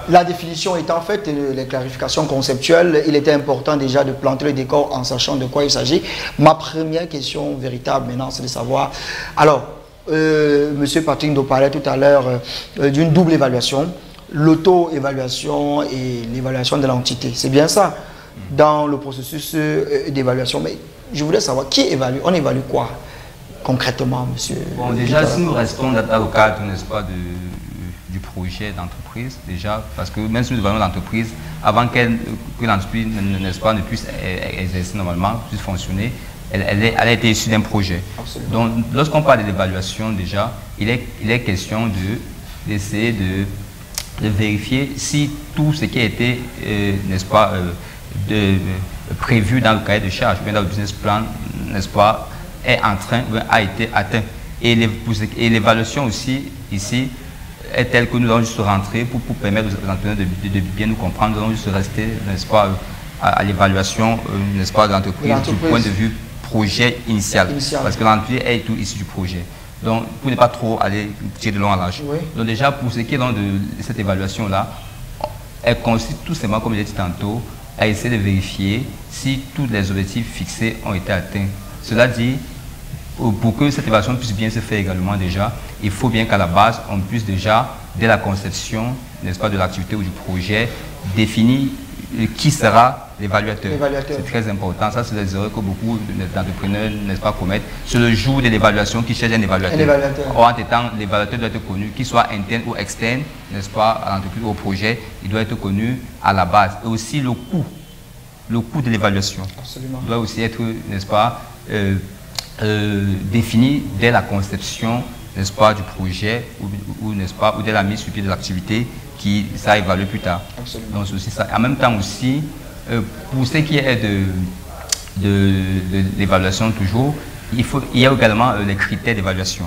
La définition étant faite, les clarifications conceptuelles, il était important déjà de planter le décor en sachant de quoi il s'agit. Ma première question véritable maintenant, c'est de savoir, alors, Monsieur Patrick nous parlait tout à l'heure d'une double évaluation, l'auto-évaluation et l'évaluation de l'entité. C'est bien ça dans le processus d'évaluation. Mais je voulais savoir, qui évalue? On évalue quoi concrètement, monsieur? Bon, déjà, si nous restons dans le cadre, n'est-ce pas, du projet d'entreprise, déjà, parce que même si nous évaluons l'entreprise, avant que l'entreprise, n'est-ce pas, ne puisse exercer normalement, puisse fonctionner, elle a été issue d'un projet. Absolument. Donc, lorsqu'on parle de l'évaluation, déjà, il est question d'essayer de vérifier si tout ce qui a été, n'est-ce pas, prévu dans le cahier de charge, bien dans le business plan, n'est-ce pas, a été atteint. Et l'évaluation aussi, ici, est telle que nous allons juste rentrer pour permettre aux entrepreneurs de bien nous comprendre. Nous allons juste rester, n'est-ce pas, à l'évaluation, n'est-ce pas, de l'entreprise du point de vue projet initial. Parce que l'entreprise est tout issu du projet. Donc, pour ne pas trop aller tirer de long à large. Oui. Donc déjà, pour ce qui est de cette évaluation-là, elle consiste tout simplement, comme je l'ai dit tantôt, à essayer de vérifier si tous les objectifs fixés ont été atteints. Cela dit, pour que cette évaluation puisse bien se faire également déjà, il faut bien qu'à la base, on puisse déjà, dès la conception, n'est-ce pas, de l'activité ou du projet, définir qui sera l'évaluateur. C'est très important. Ça, c'est les erreurs que beaucoup d'entrepreneurs, n'est-ce pas, commettent. C'est le jour de l'évaluation qui cherche un évaluateur. Or, en temps, l'évaluateur doit être connu, qu'il soit interne ou externe, n'est-ce pas, à l'entreprise ou au projet, il doit être connu à la base. Et aussi le coût de l'évaluation doit aussi être, n'est-ce pas, défini dès la conception, n'est-ce pas, du projet ou n'est-ce pas, ou dès la mise sur pied de l'activité qui sera évaluée plus tard. Absolument. Donc aussi ça. En même temps aussi, pour ce qui est de l'évaluation toujours, il y a également les critères d'évaluation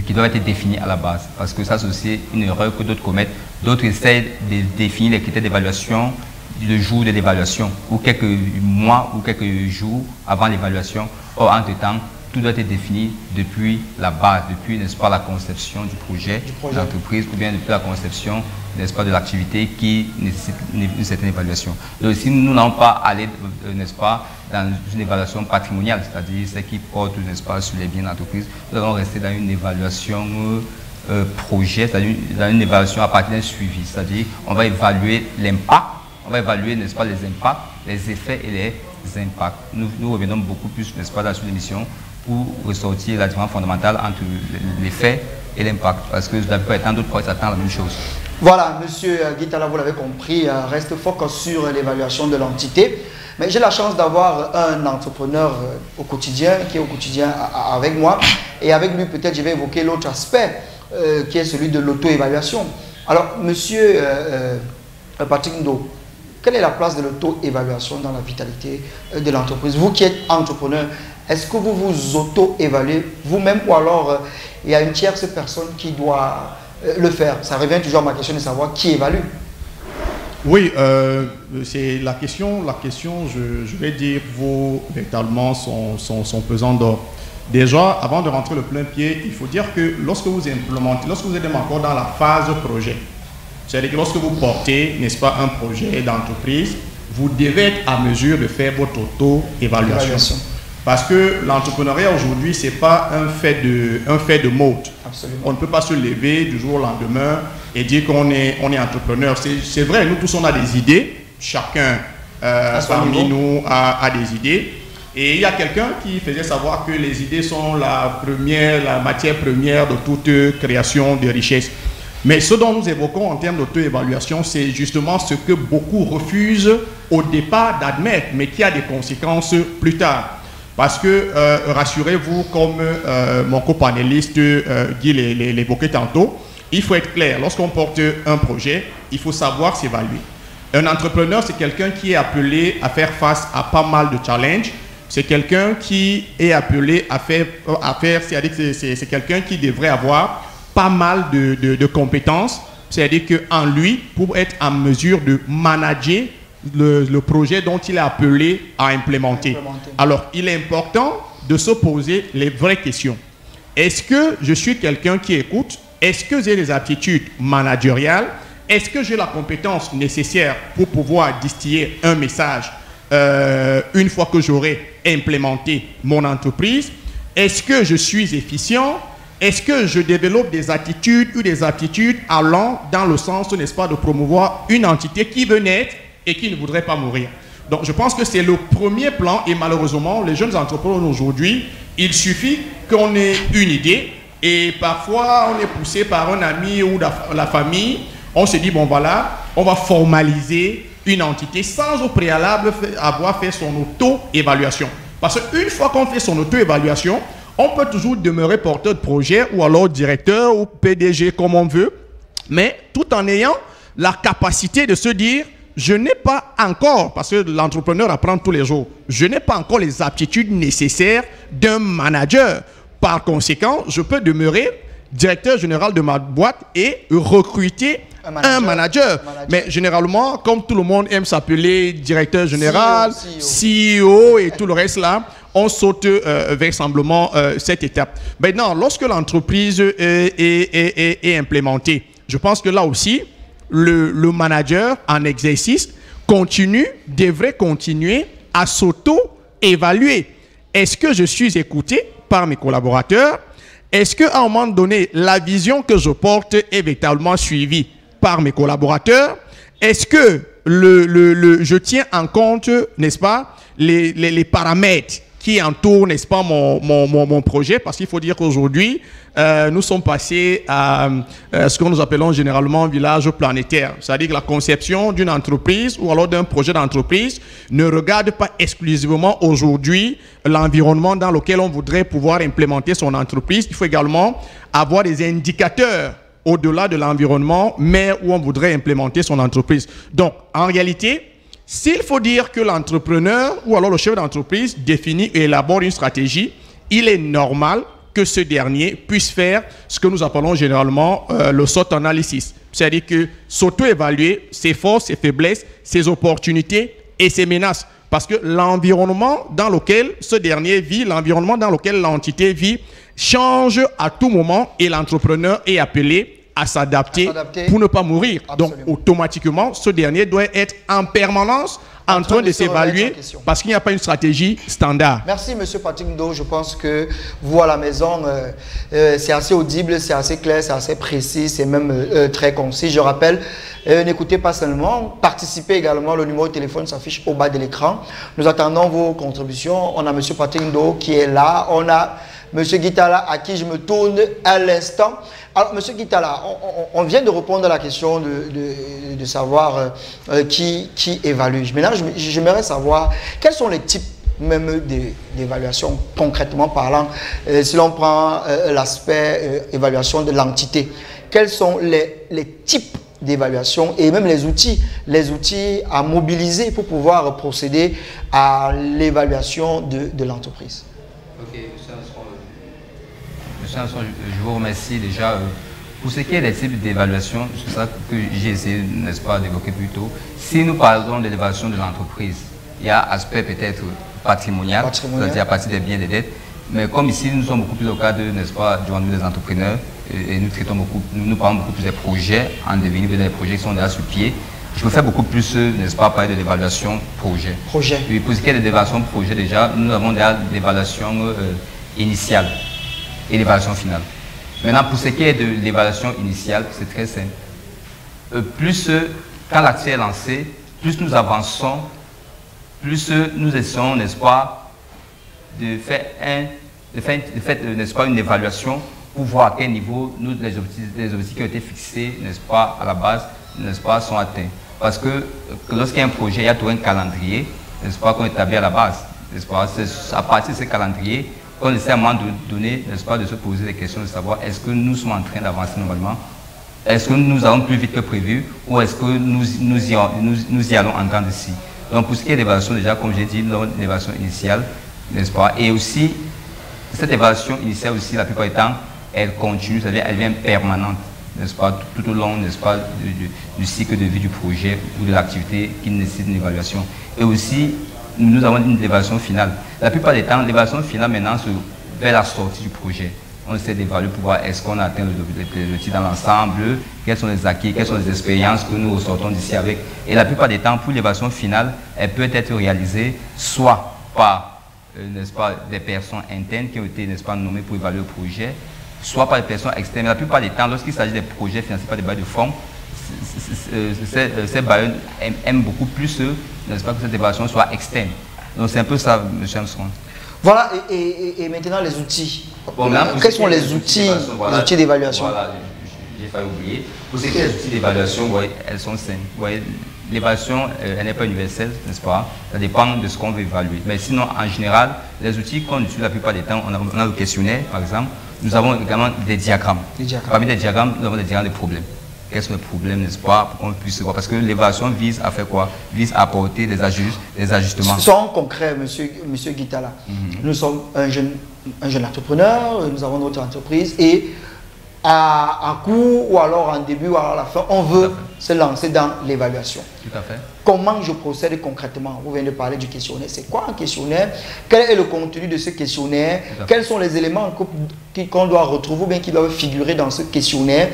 qui doivent être définis à la base. Parce que ça, c'est aussi une erreur que d'autres commettent. D'autres essaient de définir les critères d'évaluation le jour de l'évaluation ou quelques mois ou quelques jours avant l'évaluation. Or, entre-temps, tout doit être défini depuis la base, depuis, n'est-ce pas, la conception du projet de l'entreprise ou bien depuis la conception, n'est-ce pas, de l'activité qui nécessite une certaine évaluation. Donc, si nous n'allons pas aller, n'est-ce pas, dans une évaluation patrimoniale, c'est-à-dire ce qui porte, n'est-ce pas, sur les biens de l'entreprise, nous allons rester dans une évaluation projet, c'est-à-dire dans une évaluation à partir d'un suivi, c'est-à-dire on va évaluer l'impact, on va évaluer, n'est-ce pas, les impacts, les effets et les impacts. Nous revenons beaucoup plus, n'est-ce pas, dans l'émission pour ressortir la différence fondamentale entre l'effet et l'impact. Parce que la plupart du temps, d'autres projets s'attendent à la même chose. Voilà, monsieur Guitala, vous l'avez compris, reste focus sur l'évaluation de l'entité. Mais j'ai la chance d'avoir un entrepreneur au quotidien, qui est au quotidien avec moi. Et avec lui, peut-être, je vais évoquer l'autre aspect, qui est celui de l'auto-évaluation. Alors, monsieur Patrick Ndo, quelle est la place de l'auto-évaluation dans la vitalité de l'entreprise? Vous qui êtes entrepreneur, est-ce que vous vous auto-évaluez vous-même ou alors il y a une tierce personne qui doit le faire? Ça revient toujours à ma question de savoir qui évalue. Oui, c'est la question, je vais dire, vaut véritablement son pesant d'or. Déjà, avant de rentrer le plein pied, il faut dire que lorsque vous implémentez, lorsque vous êtes même encore dans la phase projet, c'est-à-dire que lorsque vous portez, n'est-ce pas, un projet d'entreprise, vous devez être à mesure de faire votre auto-évaluation. Parce que l'entrepreneuriat aujourd'hui, ce n'est pas un fait de mode. Absolument. On ne peut pas se lever du jour au lendemain et dire qu'on est entrepreneur. C'est vrai, nous tous on a des idées, chacun parmi nous a des idées. Et il y a quelqu'un qui faisait savoir que les idées sont la matière première de toute création de richesse. Mais ce dont nous évoquons en termes d'auto-évaluation, c'est justement ce que beaucoup refusent au départ d'admettre, mais qui a des conséquences plus tard. Parce que, rassurez-vous, comme mon copanéliste Guy l'évoquait tantôt, il faut être clair. Lorsqu'on porte un projet, il faut savoir s'évaluer. Un entrepreneur, c'est quelqu'un qui est appelé à faire face à pas mal de challenges. C'est quelqu'un qui est appelé à faire c'est-à-dire que c'est quelqu'un qui devrait avoir pas mal de compétences, c'est-à-dire qu'en lui, pour être en mesure de manager le projet dont il est appelé à implémenter. Alors, il est important de se poser les vraies questions. Est-ce que je suis quelqu'un qui écoute? Est-ce que j'ai les aptitudes managériales? Est-ce que j'ai la compétence nécessaire pour pouvoir distiller un message une fois que j'aurai implémenté mon entreprise? Est-ce que je suis efficient? Est-ce que je développe des attitudes ou des aptitudes allant dans le sens, n'est-ce pas, de promouvoir une entité qui veut naître et qui ne voudrait pas mourir? Donc, je pense que c'est le premier plan et malheureusement, les jeunes entrepreneurs aujourd'hui, il suffit qu'on ait une idée et parfois on est poussé par un ami ou la famille, on se dit, bon voilà, on va formaliser une entité sans au préalable avoir fait son auto-évaluation. Parce qu'une fois qu'on fait son auto-évaluation, on peut toujours demeurer porteur de projet ou alors directeur ou PDG comme on veut, mais tout en ayant la capacité de se dire, je n'ai pas encore, parce que l'entrepreneur apprend tous les jours, je n'ai pas encore les aptitudes nécessaires d'un manager. Par conséquent, je peux demeurer directeur général de ma boîte et recruter un manager. Mais généralement, comme tout le monde aime s'appeler directeur général, CEO et tout le reste là, on saute vraisemblablement cette étape. Maintenant, lorsque l'entreprise est implémentée, je pense que là aussi, le manager en exercice devrait continuer à s'auto-évaluer. Est-ce que je suis écouté par mes collaborateurs? Est-ce qu'à un moment donné, la vision que je porte est véritablement suivie par mes collaborateurs? Est-ce que je tiens en compte, n'est-ce pas, les paramètres qui entourent, n'est-ce pas, mon projet? Parce qu'il faut dire qu'aujourd'hui, nous sommes passés à ce que nous appelons généralement village planétaire. C'est-à-dire que la conception d'une entreprise ou alors d'un projet d'entreprise ne regarde pas exclusivement aujourd'hui l'environnement dans lequel on voudrait pouvoir implémenter son entreprise. Il faut également avoir des indicateurs au-delà de l'environnement, mais où on voudrait implémenter son entreprise. Donc, en réalité, s'il faut dire que l'entrepreneur ou alors le chef d'entreprise définit et élabore une stratégie, il est normal que ce dernier puisse faire ce que nous appelons généralement le SWOT analysis. C'est-à-dire que s'auto-évaluer ses forces, ses faiblesses, ses opportunités et ses menaces. Parce que l'environnement dans lequel ce dernier vit, l'environnement dans lequel l'entité vit, change à tout moment et l'entrepreneur est appelé à s'adapter pour ne pas mourir. Absolument. Donc, automatiquement, ce dernier doit être en permanence en train de s'évaluer parce qu'il n'y a pas une stratégie standard. Merci, M. Patrick Ndo. Je pense que vous, à la maison, c'est assez audible, c'est assez clair, c'est assez précis, c'est même très concis. Je rappelle, n'écoutez pas seulement, participez également. Le numéro de téléphone s'affiche au bas de l'écran. Nous attendons vos contributions. On a M. Patrick Ndo qui est là. On a M. Guitala à qui je me tourne à l'instant. Alors, M. Guitala, on vient de répondre à la question de savoir qui évalue. Maintenant, j'aimerais savoir quels sont les types même d'évaluation, concrètement parlant, si l'on prend l'aspect évaluation de l'entité. Quels sont les types d'évaluation et même les outils à mobiliser pour pouvoir procéder à l'évaluation de l'entreprise? Ok, je vous remercie déjà pour ce qui est des types d'évaluation. C'est ça que j'ai essayé, n'est-ce pas, d'évoquer plus tôt. Si nous parlons de l'évaluation de l'entreprise, il y a aspect peut-être patrimonial, c'est-à-dire à partir des biens et des dettes. Mais comme ici, nous sommes beaucoup plus au cadre, n'est-ce pas, du rendez-vous des entrepreneurs et nous traitons beaucoup, nous parlons beaucoup plus des projets en devenir, des projets qui sont déjà sur pied. Je préfère beaucoup plus, n'est-ce pas, parler de l'évaluation projet. Projet. Oui, pour ce qui est de l'évaluation projet, déjà, nous avons déjà l'évaluation initiale et l'évaluation finale. Maintenant, pour ce qui est de l'évaluation initiale, c'est très simple. Quand l'accès est lancé, plus nous avançons, plus nous essayons, n'est-ce pas, de faire n'est-ce pas, une évaluation pour voir à quel niveau les objectifs qui ont été fixés, n'est-ce pas, à la base, n'est-ce pas, sont atteints. Parce que lorsqu'il y a un projet, il y a tout un calendrier, n'est-ce pas, qu'on établit à la base, n'est-ce pas. C'est à partir de ce calendrier qu'on essaie à un moment donné, n'est-ce pas, de se poser des questions, de savoir est-ce que nous sommes en train d'avancer normalement, est-ce que nous allons plus vite que prévu, ou est-ce que nous y allons en temps d'ici. Donc pour ce qui est d'évaluation, déjà, comme j'ai dit, l'évaluation initiale, n'est-ce pas, et aussi, cette évaluation initiale aussi, la plupart du temps, elle continue, c'est-à-dire elle devient permanente, n'est-ce pas, tout au long, n'est-ce pas, du cycle de vie du projet ou de l'activité qui nécessite une évaluation. Et aussi, nous avons une évaluation finale. La plupart des temps, l'évaluation finale maintenant, c'est vers la sortie du projet. On essaie d'évaluer pour voir est-ce qu'on a atteint l'objectif dans l'ensemble, quels sont les acquis, quelles sont les expériences que nous ressortons d'ici avec. Et la plupart des temps, pour l'évaluation finale, elle peut être réalisée soit par, n'est-ce pas, des personnes internes qui ont été, n'est-ce pas, nommées pour évaluer le projet, soit par des personnes externes. Mais la plupart des temps, lorsqu'il s'agit des projets financés par des bailleurs de fonds, ces bailleurs aiment beaucoup plus, n'est-ce pas, que cette évaluation soit externe. Donc c'est un peu ça, M. Armstrong. Voilà, et maintenant les outils. Bon, quels sont les outils d'évaluation? Voilà, j'ai failli oublier. Pour ce qui est des outils d'évaluation, elles sont saines. L'évaluation, elle n'est pas universelle, n'est-ce pas? Ça dépend de ce qu'on veut évaluer. Mais sinon, en général, les outils qu'on utilise la plupart des temps, on a le questionnaire, par exemple. Nous avons également des diagrammes. Parmi les diagrammes, nous avons des diagrammes de problèmes. Quels sont les problèmes, n'est-ce pas, pour qu'on puisse voir. Parce que l'évaluation vise à faire quoi? Vise à apporter des ajustements. Soyons concrets, monsieur Guitala. Nous sommes un jeune entrepreneur, nous avons notre entreprise et à court ou alors en début ou à la fin, on veut se lancer dans l'évaluation. Tout à fait. Comment je procède concrètement? Vous venez de parler du questionnaire. C'est quoi un questionnaire? Quel est le contenu de ce questionnaire? Quels sont les éléments qu'on doit retrouver ou bien qui doivent figurer dans ce questionnaire?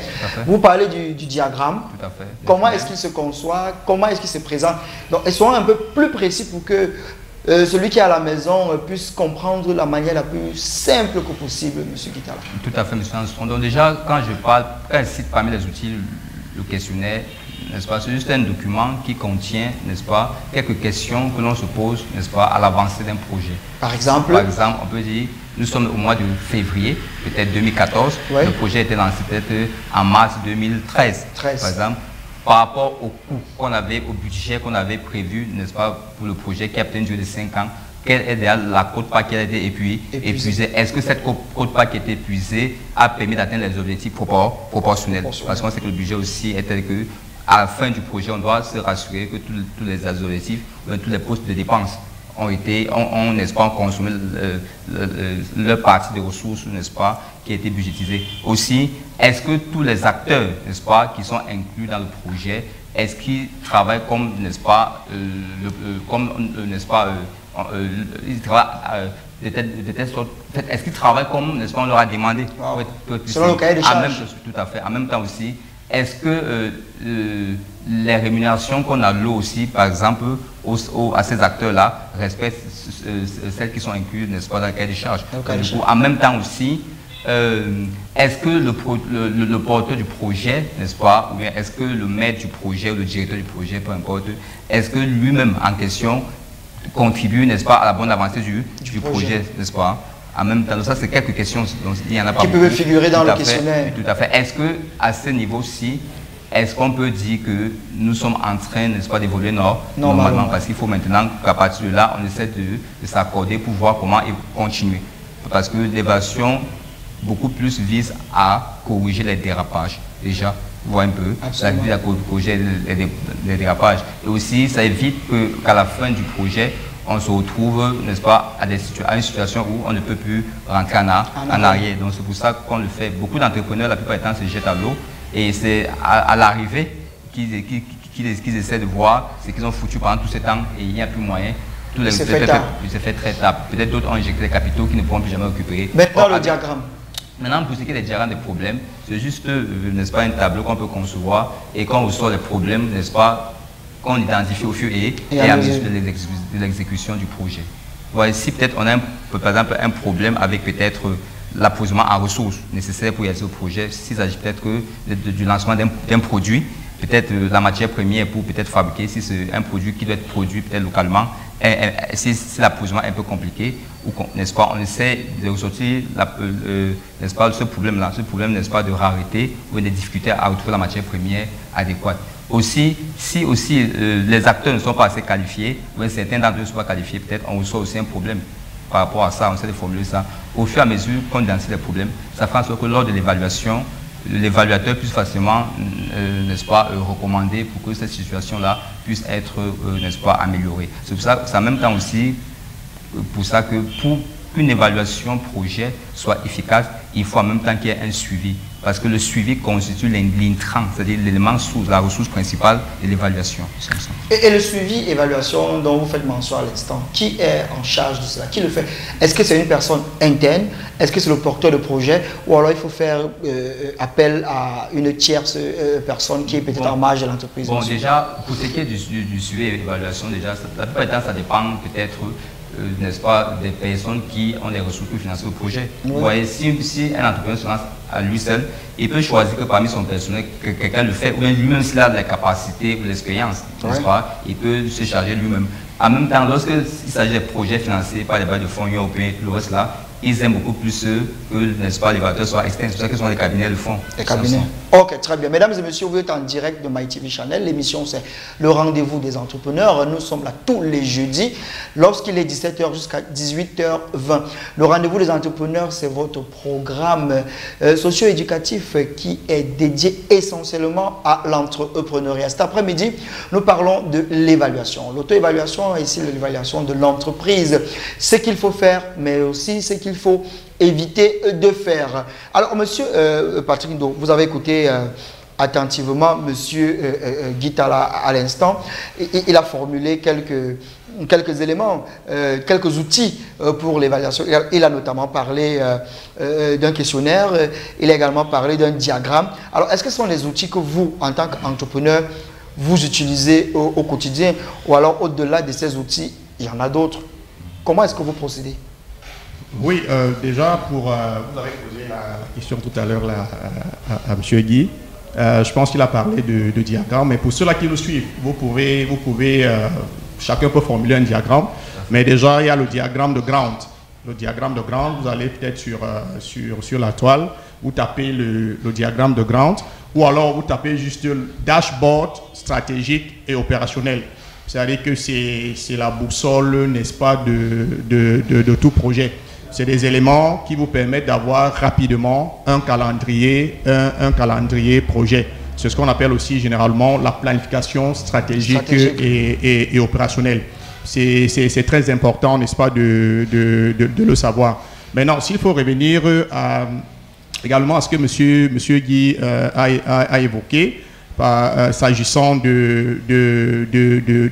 Vous parlez du diagramme. Tout à fait. Comment est-ce qu'il se conçoit? Comment est-ce qu'il se présente? Donc, soyons un peu plus précis pour que celui qui est à la maison puisse comprendre la manière la plus simple que possible, M. Guitala. Tout à fait, M. Armstrong. Donc déjà, quand je cite parmi les outils le questionnaire, n'est-ce pas, c'est juste un document qui contient, n'est-ce pas, quelques questions que l'on se pose, n'est-ce pas, à l'avancée d'un projet. Par exemple, on peut dire, nous sommes au mois de février, peut-être 2014, le projet a été lancé peut-être en mars 2013, par exemple. Par rapport au coût qu'on avait, au budget qu'on avait prévu, n'est-ce pas, pour le projet qui a peut-être une durée de 5 ans, quelle est la quote-part qui a été épuisée? Est-ce que cette quote-part qui a été épuisée a permis d'atteindre les objectifs proportionnels? Parce qu'on sait que le budget aussi est tel que, à la fin du projet, on doit se rassurer que tous les objectifs, tous les postes de dépenses n'est-ce pas, consommé leur partie des ressources, n'est-ce pas, qui a été budgétisée. Aussi, est-ce que tous les acteurs, n'est-ce pas, qui sont inclus dans le projet, est-ce qu'ils travaillent comme, n'est-ce pas, n'est-ce pas, ils travaillent est-ce qu'ils travaillent comme, n'est-ce pas, on leur a demandé? Selon le cahier de charges. Tout à fait. En même temps aussi, est-ce que les rémunérations qu'on alloue aussi, par exemple, à ces acteurs-là, respectent celles qui sont incluses, n'est-ce pas, dans le cahier de charges? En même temps aussi, est-ce que le porteur du projet, n'est-ce pas, ou bien est-ce que le maître du projet ou le directeur du projet, peu importe, est-ce que lui-même en question contribue, n'est-ce pas, à la bonne avancée du projet, n'est-ce pas? En même temps, ça c'est quelques questions, donc il y en a pas qui peuvent figurer dans le questionnaire. Tout à fait. Est-ce que à ce niveau-ci, est-ce qu'on peut dire que nous sommes en train, n'est-ce pas, d'évoluer normalement? Parce qu'il faut maintenant qu'à partir de là, on essaie de s'accorder pour voir comment continuer. Parce que l'évaluation beaucoup plus vise à corriger les dérapages, déjà, voir un peu, ça vise à corriger les dérapages. Et aussi, ça évite qu'à la fin du projet, on se retrouve, n'est-ce pas, à une situation où on ne peut plus rentrer en arrière. Donc c'est pour ça qu'on le fait. Beaucoup d'entrepreneurs, la plupart du temps, se jettent à l'eau. Et c'est à l'arrivée qu'ils essaient de voir ce qu'ils ont foutu pendant tout ce temps et il n'y a plus moyen. Il s'est fait tard. Il s'est fait très tard. Peut-être d'autres ont injecté des capitaux qui ne pourront plus jamais récupérer. Maintenant, le diagramme. Maintenant, pour ce qui est des diagrammes des problèmes, c'est juste, n'est-ce pas, un tableau qu'on peut concevoir et quand on reçoit les problèmes, n'est-ce pas, qu'on identifie au fur et à mesure de l'exécution du projet. Voilà, si peut-être on a par exemple un problème avec peut-être l'approvisionnement en ressources nécessaires pour réaliser le projet, s'il s'agit peut-être du lancement d'un produit, peut-être la matière première pour peut-être fabriquer, si c'est un produit qui doit être produit peut-être localement, si l'approvisionnement est un peu compliqué, n'est-ce pas, on essaie de ressortir n'est-ce pas, ce problème, n'est-ce pas, de rareté ou des difficultés à retrouver la matière première adéquate. Aussi, si aussi les acteurs ne sont pas assez qualifiés, ou certains d'entre eux ne sont pas qualifiés, peut-être on reçoit aussi un problème par rapport à ça, on essaie de formuler ça. Au fur et à mesure qu'on identifie les problèmes, ça fait en sorte que lors de l'évaluation, l'évaluateur puisse facilement, n'est-ce pas, recommander pour que cette situation-là puisse être, n'est-ce pas, améliorée. C'est pour ça, c'est en même temps aussi pour ça que pour qu'une évaluation projet soit efficace, il faut en même temps qu'il y ait un suivi. Parce que le suivi constitue l'intrant, c'est-à-dire l'élément sous la ressource principale de l'évaluation. Et le suivi, évaluation dont vous faites mention à l'instant, qui est en charge de cela? Qui le fait? Est-ce que c'est une personne interne? Est-ce que c'est le porteur de projet? Ou alors il faut faire appel à une tierce personne qui est peut-être en marge de l'entreprise? Bon, déjà, pour ce qui est du suivi et l'évaluation, déjà, la plupart du temps, ça dépend peut-être, n'est-ce pas, des personnes qui ont les ressources pour financer le projet. Oui. Vous voyez, si un entrepreneur se lance à lui seul, il peut choisir que parmi son personnel, que quelqu'un le fait, ou bien lui-même s'il a la capacité ou l'expérience, n'est-ce pas, il peut se charger lui-même. En même temps, lorsqu'il s'agit de projets financés par les bailleurs de fonds européens, le reste là, ils aiment beaucoup plus que, n'est-ce pas, les évaluateurs soient externes. C'est pour ça qu'ils sont les cabinets de fonds. Les cabinets. Ok, très bien. Mesdames et messieurs, vous êtes en direct de MyTV Channel. L'émission, c'est le rendez-vous des entrepreneurs. Nous sommes là tous les jeudis, lorsqu'il est 17h jusqu'à 18h20. Le rendez-vous des entrepreneurs, c'est votre programme socio-éducatif qui est dédié essentiellement à l'entrepreneuriat. Cet après-midi, nous parlons de l'évaluation. L'auto-évaluation est ici l'évaluation de l'entreprise. Ce qu'il faut faire, mais aussi ce qu'il faut éviter de faire. Alors, monsieur Patrick Ndo, vous avez écouté attentivement monsieur Guy Talla à l'instant. Il a formulé quelques éléments, quelques outils pour l'évaluation. Il a notamment parlé d'un questionnaire, il a également parlé d'un diagramme. Alors, est-ce que ce sont les outils que vous, en tant qu'entrepreneur, vous utilisez au quotidien, ou alors au-delà de ces outils, il y en a d'autres? Comment est-ce que vous procédez? Oui, déjà, vous avez posé la question tout à l'heure à M. Guy. Je pense qu'il a parlé de diagramme, mais pour ceux-là qui nous suivent, vous pouvez chacun peut formuler un diagramme, mais déjà, il y a le diagramme de ground. Le diagramme de ground, vous allez peut-être sur la toile, vous tapez le diagramme de ground, ou alors vous tapez juste le dashboard stratégique et opérationnel. C'est-à-dire que c'est la boussole, n'est-ce pas, de tout projet. C'est des éléments qui vous permettent d'avoir rapidement un calendrier projet. C'est ce qu'on appelle aussi généralement la planification stratégique. Et opérationnelle. C'est très important, n'est-ce pas, de le savoir. Maintenant, s'il faut revenir également à ce que monsieur Guy a évoqué, s'agissant de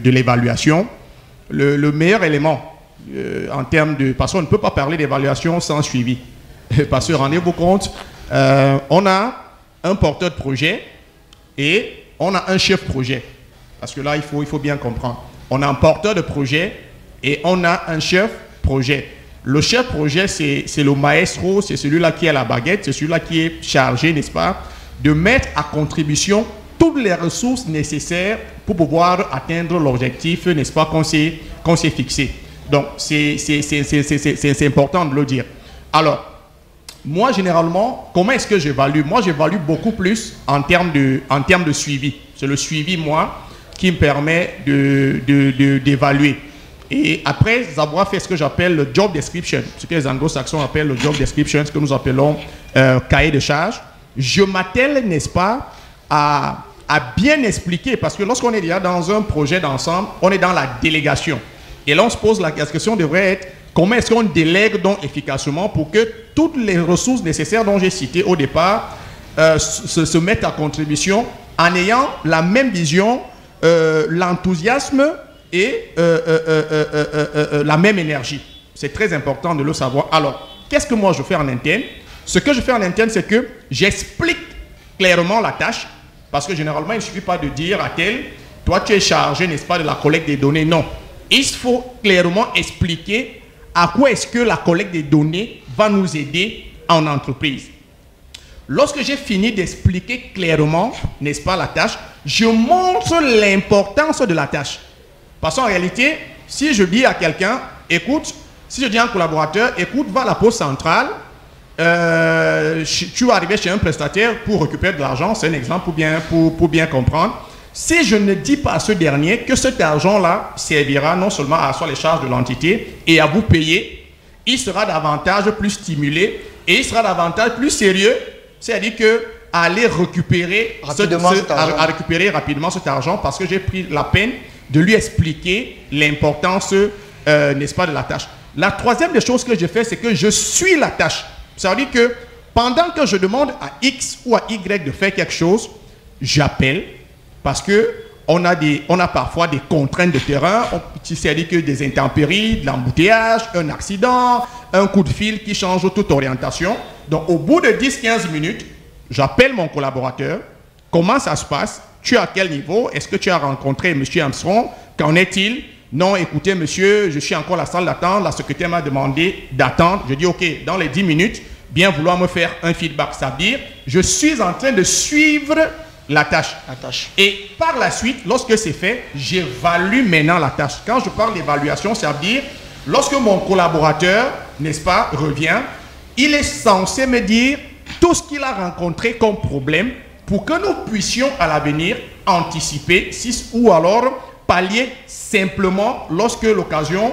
l'évaluation, le meilleur élément en termes de... Parce qu'on ne peut pas parler d'évaluation sans suivi. Parce que rendez-vous compte, on a un porteur de projet et on a un chef projet. Parce que là, il faut bien comprendre. On a un porteur de projet et on a un chef projet. Le chef projet, c'est le maestro, c'est celui-là qui a la baguette, c'est celui-là qui est chargé, n'est-ce pas, de mettre à contribution toutes les ressources nécessaires pour pouvoir atteindre l'objectif, n'est-ce pas, qu'on s'est fixé. Donc, c'est important de le dire. Alors, moi, généralement, comment est-ce que j'évalue? Moi, j'évalue beaucoup plus en termes de suivi. C'est le suivi, moi, qui me permet d'évaluer. Et après avoir fait ce que j'appelle le job description, ce que les anglo-saxons appellent le job description, ce que nous appelons cahier de charge, je m'attelle, n'est-ce pas, à bien expliquer, parce que lorsqu'on est déjà dans un projet d'ensemble, on est dans la délégation. Et là, on se pose la question devrait être comment est-ce qu'on délègue donc efficacement pour que toutes les ressources nécessaires dont j'ai citées au départ se mettent à contribution en ayant la même vision, l'enthousiasme et la même énergie. C'est très important de le savoir. Alors, qu'est-ce que moi je fais en interne? Ce que je fais en interne, c'est que j'explique clairement la tâche, parce que généralement, il ne suffit pas de dire à tel, toi tu es chargé, n'est-ce pas, de la collecte des données. Non. Il faut clairement expliquer à quoi est-ce que la collecte des données va nous aider en entreprise. Lorsque j'ai fini d'expliquer clairement, n'est-ce pas, la tâche, je montre l'importance de la tâche. Parce qu'en réalité, si je dis à quelqu'un, écoute, si je dis à un collaborateur, écoute, va à la poste centrale, tu vas arriver chez un prestataire pour récupérer de l'argent, c'est un exemple pour bien comprendre. Si je ne dis pas à ce dernier que cet argent-là servira non seulement à asseoir les charges de l'entité et à vous payer, il sera davantage plus stimulé et il sera davantage plus sérieux, c'est-à-dire que aller récupérer rapidement cet argent parce que j'ai pris la peine de lui expliquer l'importance, n'est-ce pas, de la tâche. La troisième des choses que je fais, c'est que je suis la tâche. Ça veut dire que pendant que je demande à X ou à Y de faire quelque chose, j'appelle parce que on a parfois des contraintes de terrain, c'est-à-dire que des intempéries, de l'embouteillage, un accident, un coup de fil qui change toute orientation. Donc au bout de 10-15 minutes, j'appelle mon collaborateur. Comment ça se passe? Tu es à quel niveau? Est-ce que tu as rencontré M. Armstrong? Qu'en est-il? Non, écoutez, monsieur, je suis encore à la salle d'attente. La secrétaire m'a demandé d'attendre. Je dis, OK, dans les 10 minutes, bien vouloir me faire un feedback. Ça veut dire, je suis en train de suivre la tâche. Et par la suite, lorsque c'est fait, j'évalue maintenant la tâche. Quand je parle d'évaluation, ça veut dire, lorsque mon collaborateur, n'est-ce pas, revient, il est censé me dire tout ce qu'il a rencontré comme problème pour que nous puissions à l'avenir anticiper ou alors pallier simplement lorsque l'occasion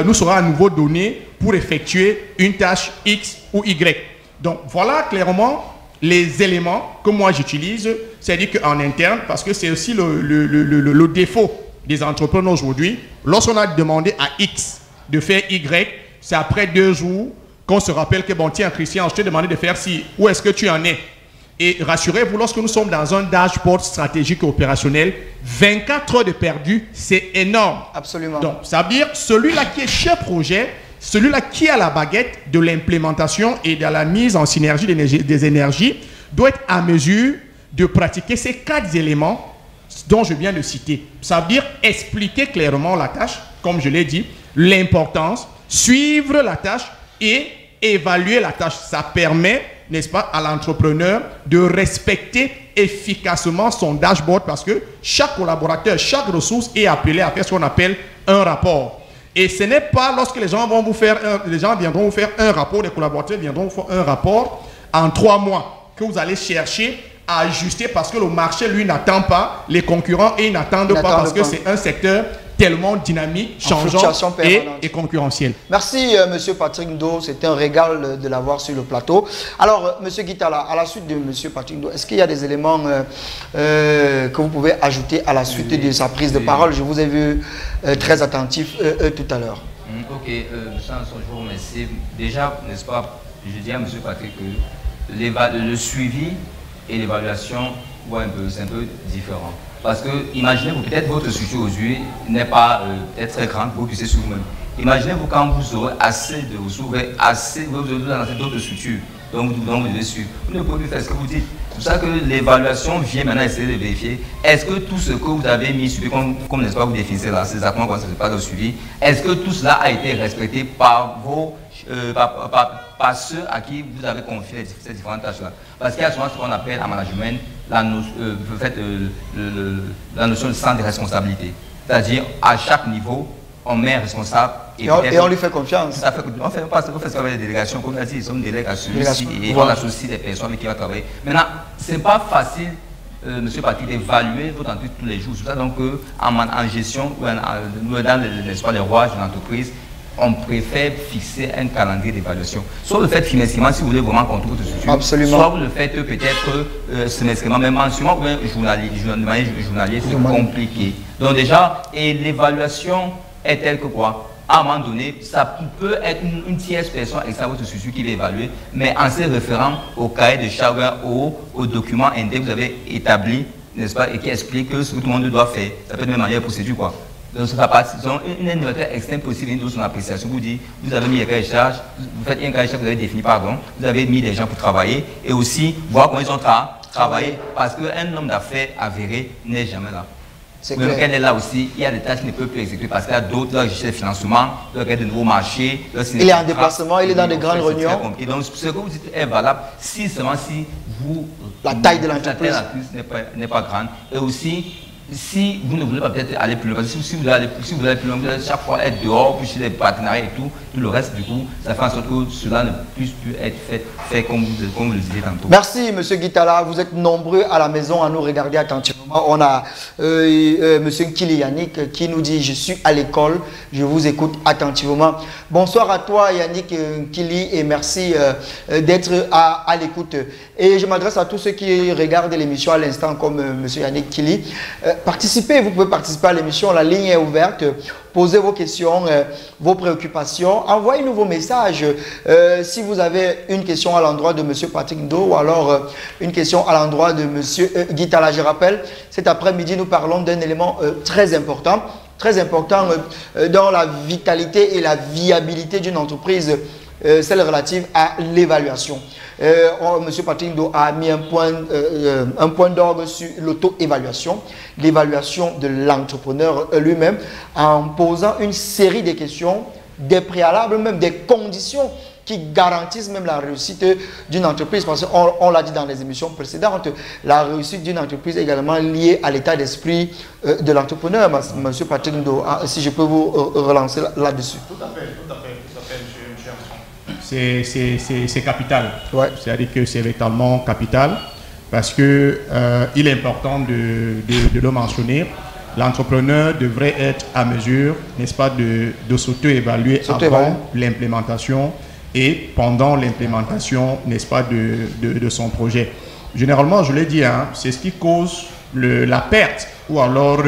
nous sera à nouveau donnée pour effectuer une tâche X ou Y. Donc voilà clairement les éléments que moi j'utilise, c'est-à-dire qu'en interne, parce que c'est aussi le défaut des entrepreneurs aujourd'hui, lorsqu'on a demandé à X de faire Y, c'est après 2 jours qu'on se rappelle que bon tiens Christian, je t'ai demandé de faire ci, où est-ce que tu en es? Et rassurez-vous, lorsque nous sommes dans un dashboard stratégique et opérationnel, 24 heures de perdu, c'est énorme. Absolument. Donc, ça veut dire celui-là qui est chef projet, celui-là qui a la baguette de l'implémentation et de la mise en synergie des énergies, doit être à mesure de pratiquer ces 4 éléments dont je viens de citer. Ça veut dire expliquer clairement la tâche, comme je l'ai dit, l'importance, suivre la tâche et évaluer la tâche. Ça permet, n'est-ce pas, à l'entrepreneur de respecter efficacement son dashboard parce que chaque collaborateur, chaque ressource est appelée à faire ce qu'on appelle un rapport. Et ce n'est pas lorsque les gens viendront vous faire un rapport, les collaborateurs viendront vous faire un rapport en 3 mois que vous allez chercher à ajuster parce que le marché, lui, n'attend pas, les concurrents, et ils n'attendent pas parce que c'est un secteur tellement dynamique, changeant et concurrentiel. Merci, Monsieur Patrick Ndo. C'était un régal de l'avoir sur le plateau. Alors, Monsieur Guitala, à la suite de Monsieur Patrick Ndo, est-ce qu'il y a des éléments que vous pouvez ajouter à la suite de sa prise de parole? Je vous ai vu très attentif tout à l'heure. Ok, je vous remercie. Déjà, n'est-ce pas, je dis à Monsieur Patrick que le suivi et l'évaluation, c'est un peu différent. Parce que, imaginez-vous, peut-être votre structure aujourd'hui n'est pas peut-être très grande, vous puissiez sur vous-même. Imaginez-vous quand vous aurez assez de ressources, vous aurez dans d'autres structures, donc vous devez suivre. Vous ne pouvez plus faire ce que vous dites. C'est pour ça que l'évaluation vient maintenant essayer de vérifier. Est-ce que tout ce que vous avez mis sur comme n'est-ce pas vous définissez là, c'est exactement comment ça se passe le suivi, est-ce que tout cela a été respecté par par ceux à qui vous avez confié ces différentes tâches-là. Parce qu'il y a souvent ce qu'on appelle en management la notion de sens de responsabilité. C'est-à-dire, à chaque niveau, on met un responsable. Et on lui fait confiance. On fait ce qu'on appelle des délégations. Comme on a dit, on délègue à celui-ci et on associe des personnes avec qui on va travailler. Maintenant, ce n'est pas facile, Monsieur Patrick, d'évaluer votre entreprise tous les jours. C'est ça donc en gestion, dans les rouages de l'entreprise, on préfère fixer un calendrier d'évaluation. Soit vous le faites trimestriellement si vous voulez vraiment contrôler votre structure. Absolument. Soit vous le faites peut-être semestriellement, même mensuellement ou bien de manière journalière, c'est compliqué. Donc déjà, et l'évaluation est telle que quoi? À un moment donné, ça peut être une tierce personne extra votre structure qui va évaluer, mais en se référant au cahier de charge ou au document indé que vous avez établi, n'est-ce pas, et qui explique que ce que tout le monde doit faire. Ça peut être de manière procédure quoi. Donc, ça passe, une évaluation extrême possible, une son appréciation. Vous dites, vous avez mis les cahiers de charge, vous faites un cahier de charge, vous avez défini, pardon, vous avez mis des gens pour travailler et aussi voir comment ils ont travaillé, parce qu'un homme d'affaires avéré n'est jamais là. Même quand elle est là aussi, il y a des tâches qu'il ne peut plus exécuter parce qu'il y a d'autres, là, des financements, là, il y a de nouveaux marchés. Là, il est en déplacement, il est dans de grandes réunions. Donc, ce que vous dites est valable si seulement si vous... La taille de l'entreprise n'est pas grande. Et aussi, si vous ne voulez pas peut-être aller plus loin, parce que si vous voulez aller plus loin, vous allez chaque fois être dehors, puis chez les partenariats et tout le reste, du coup, ça fait en sorte que cela ne puisse plus être fait comme vous le disiez tantôt. Merci, M. Guitala. Vous êtes nombreux à la maison à nous regarder attentivement. On a M. Nkili Yannick qui nous dit « Je suis à l'école, je vous écoute attentivement ». Bonsoir à toi, Yannick Nkili, et merci d'être à l'écoute. Et je m'adresse à tous ceux qui regardent l'émission à l'instant, comme M. Yannick Nkili. Participez, vous pouvez participer à l'émission, la ligne est ouverte. Posez vos questions, vos préoccupations. Envoyez-nous vos messages. Si vous avez une question à l'endroit de M. Patrick Ndo ou alors une question à l'endroit de M. Guitala. Je rappelle, cet après-midi, nous parlons d'un élément très important dans la vitalité et la viabilité d'une entreprise, celle relative à l'évaluation. M. Patrick Ndo a mis un point d'orgue sur l'auto-évaluation, l'évaluation de l'entrepreneur lui-même, en posant une série de questions, des préalables, même des conditions qui garantissent même la réussite d'une entreprise. Parce qu'on l'a dit dans les émissions précédentes, la réussite d'une entreprise est également liée à l'état d'esprit de l'entrepreneur. M. Patrick Ndo, si je peux vous relancer là-dessus. Tout à fait. C'est capital. Ouais. C'est-à-dire que c'est véritablement capital parce que il est important de le mentionner. L'entrepreneur devrait être à mesure, n'est-ce pas, de s'auto-évaluer avant l'implémentation et pendant l'implémentation, n'est-ce pas, de son projet. Généralement, je l'ai dit, hein, c'est ce qui cause la perte ou alors,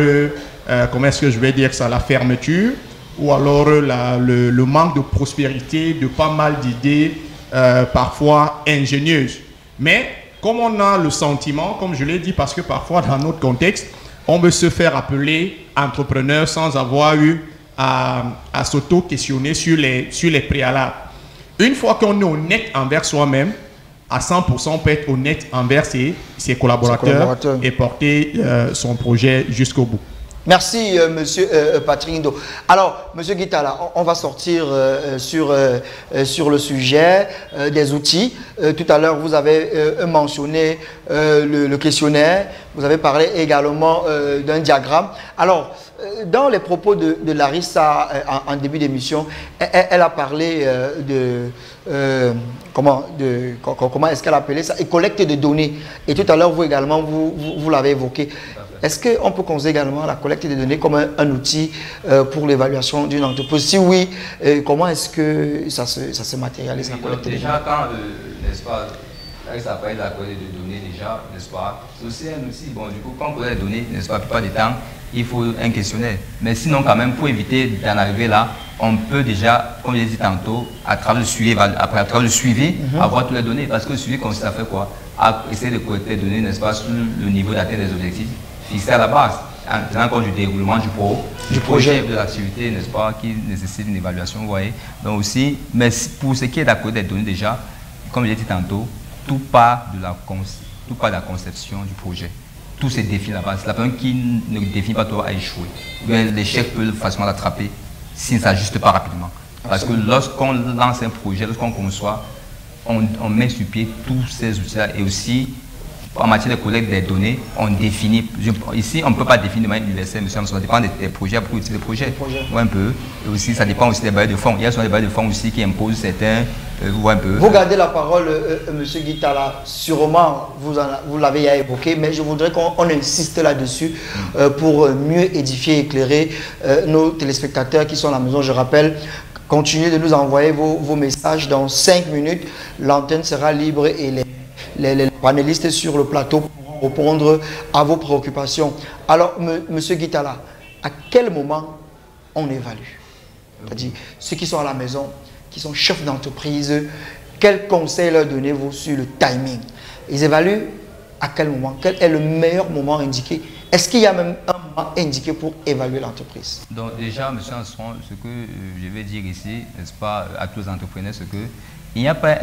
comment est-ce que je vais dire ça, la fermeture, ou alors le manque de prospérité de pas mal d'idées parfois ingénieuses. Mais comme on a le sentiment, comme je l'ai dit, parce que parfois dans notre contexte, on veut se faire appeler entrepreneur sans avoir eu à s'auto-questionner sur les préalables. Une fois qu'on est honnête envers soi-même, à 100%, on peut être honnête envers ses collaborateurs et porter son projet jusqu'au bout. Merci, Monsieur Patrick Ndo. Alors, Monsieur Guitala, on va sortir sur le sujet des outils. Tout à l'heure, vous avez mentionné le questionnaire. Vous avez parlé également d'un diagramme. Alors, dans les propos de Larissa en début d'émission, elle a parlé comment est-ce qu'elle a appelé ça? Et collecte de données. Et tout à l'heure, vous également, vous l'avez évoqué. Est-ce qu'on peut considérer également la collecte des données comme un outil pour l'évaluation d'une entreprise? Si oui, comment est-ce que ça se matérialise, la collecte des données? Déjà, quand, n'est-ce pas, avec ça appelle la collecte de données, déjà, n'est-ce pas, c'est aussi un outil. Bon, du coup, quand on collecte les données, n'est-ce pas, la plupart du temps, il faut un questionnaire. Mais sinon, quand même, pour éviter d'en arriver là, on peut déjà, comme je l'ai dit tantôt, à travers le suivi, avoir toutes les données. Parce que le suivi consiste à faire quoi? À essayer de collecter les données, n'est-ce pas, sur le niveau d'atteinte des objectifs fixé à la base, en tenant compte du déroulement du projet de l'activité, n'est-ce pas, qui nécessite une évaluation, vous voyez. Donc aussi, mais pour ce qui est de la collecte des données déjà, comme je l'ai dit tantôt, tout part de la conception du projet. Tout se définit à la base. La personne qui ne définit pas doit échouer. L'échec peut facilement l'attraper s'il ne s'ajuste pas rapidement. Parce que lorsqu'on lance un projet, lorsqu'on conçoit, on met sur pied tous ces outils-là et aussi en matière de collecte des données, on définit. Ici, on ne peut pas définir de manière universelle, monsieur, ça dépend des projets, beaucoup de projets. Ouais, un peu. Et aussi, ça dépend aussi des bailleurs de fonds. Il y a souvent des bailleurs de fonds aussi qui imposent certains. Un peu. Vous gardez la parole, monsieur Guitala. Sûrement, vous l'avez évoqué, mais je voudrais qu'on insiste là-dessus pour mieux édifier et éclairer nos téléspectateurs qui sont à la maison. Je rappelle, continuez de nous envoyer vos messages. Dans 5 minutes, l'antenne sera libre et les panélistes sur le plateau pourront répondre à vos préoccupations. Alors, monsieur Guitala, à quel moment on évalue? C'est-à-dire, ceux qui sont à la maison, qui sont chefs d'entreprise, quels conseils leur donnez-vous sur le timing? Ils évaluent à quel moment? Quel est le meilleur moment indiqué? Est-ce qu'il y a même un moment indiqué pour évaluer l'entreprise? Donc déjà, monsieur Anson, ce que je vais dire ici, n'est-ce pas, à tous les entrepreneurs, c'est que il n'y a pas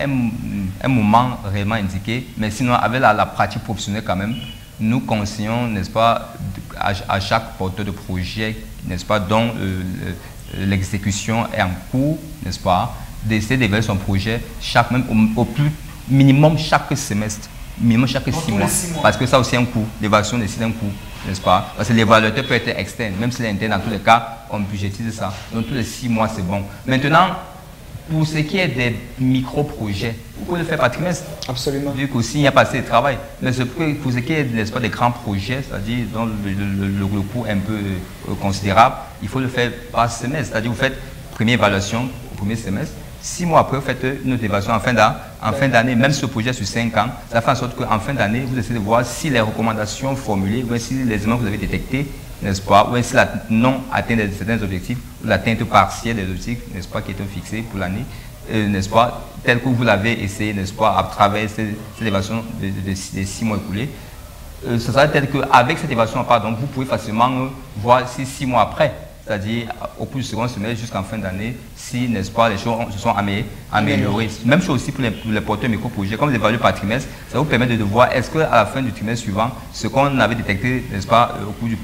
un moment réellement indiqué, mais sinon avec la pratique professionnelle quand même, nous conseillons, n'est-ce pas, à chaque porteur de projet, n'est-ce pas, dont l'exécution est en cours, n'est-ce pas, d'essayer d'évaluer son projet au plus minimum chaque semestre, minimum chaque 6 mois. Parce que ça aussi un coût, l'évaluation décide un coût, n'est-ce pas? Parce que l'évaluateur peut être externe, même s'il est interne, dans tous les cas, on budgétise ça. Donc tous les 6 mois, c'est bon. Maintenant, pour ce qui est des micro-projets, vous pouvez le faire par trimestre. Absolument. Vu qu'aussi, il n'y a pas assez de travail. Mais pour ce qui est des grands projets, c'est-à-dire dont le coût est un peu considérable, il faut le faire par semestre. C'est-à-dire vous faites première évaluation au premier semestre. 6 mois après, vous faites une autre évaluation en fin d'année, même ce projet sur 5 ans. Ça fait en sorte qu'en fin d'année, vous essayez de voir si les recommandations formulées, ou si les éléments que vous avez détectés, n'est-ce pas, ou si la non-atteinte de certains objectifs, ou l'atteinte partielle des objectifs, n'est-ce pas, qui étaient fixés pour l'année, n'est-ce pas, tel que vous l'avez essayé, n'est-ce pas, à travers cette évaluation des 6 mois écoulés. Ce sera tel qu'avec cette évaluation, pardon, vous pouvez facilement voir si 6 mois après, c'est-à-dire au cours du second semestre jusqu'en fin d'année, si, n'est-ce pas, les choses se sont améliorées. Même chose aussi pour les porteurs micro-projets. Comme vous évaluez par trimestre, ça vous permet de voir est-ce qu'à la fin du trimestre suivant, ce qu'on avait détecté, n'est-ce pas, au cours du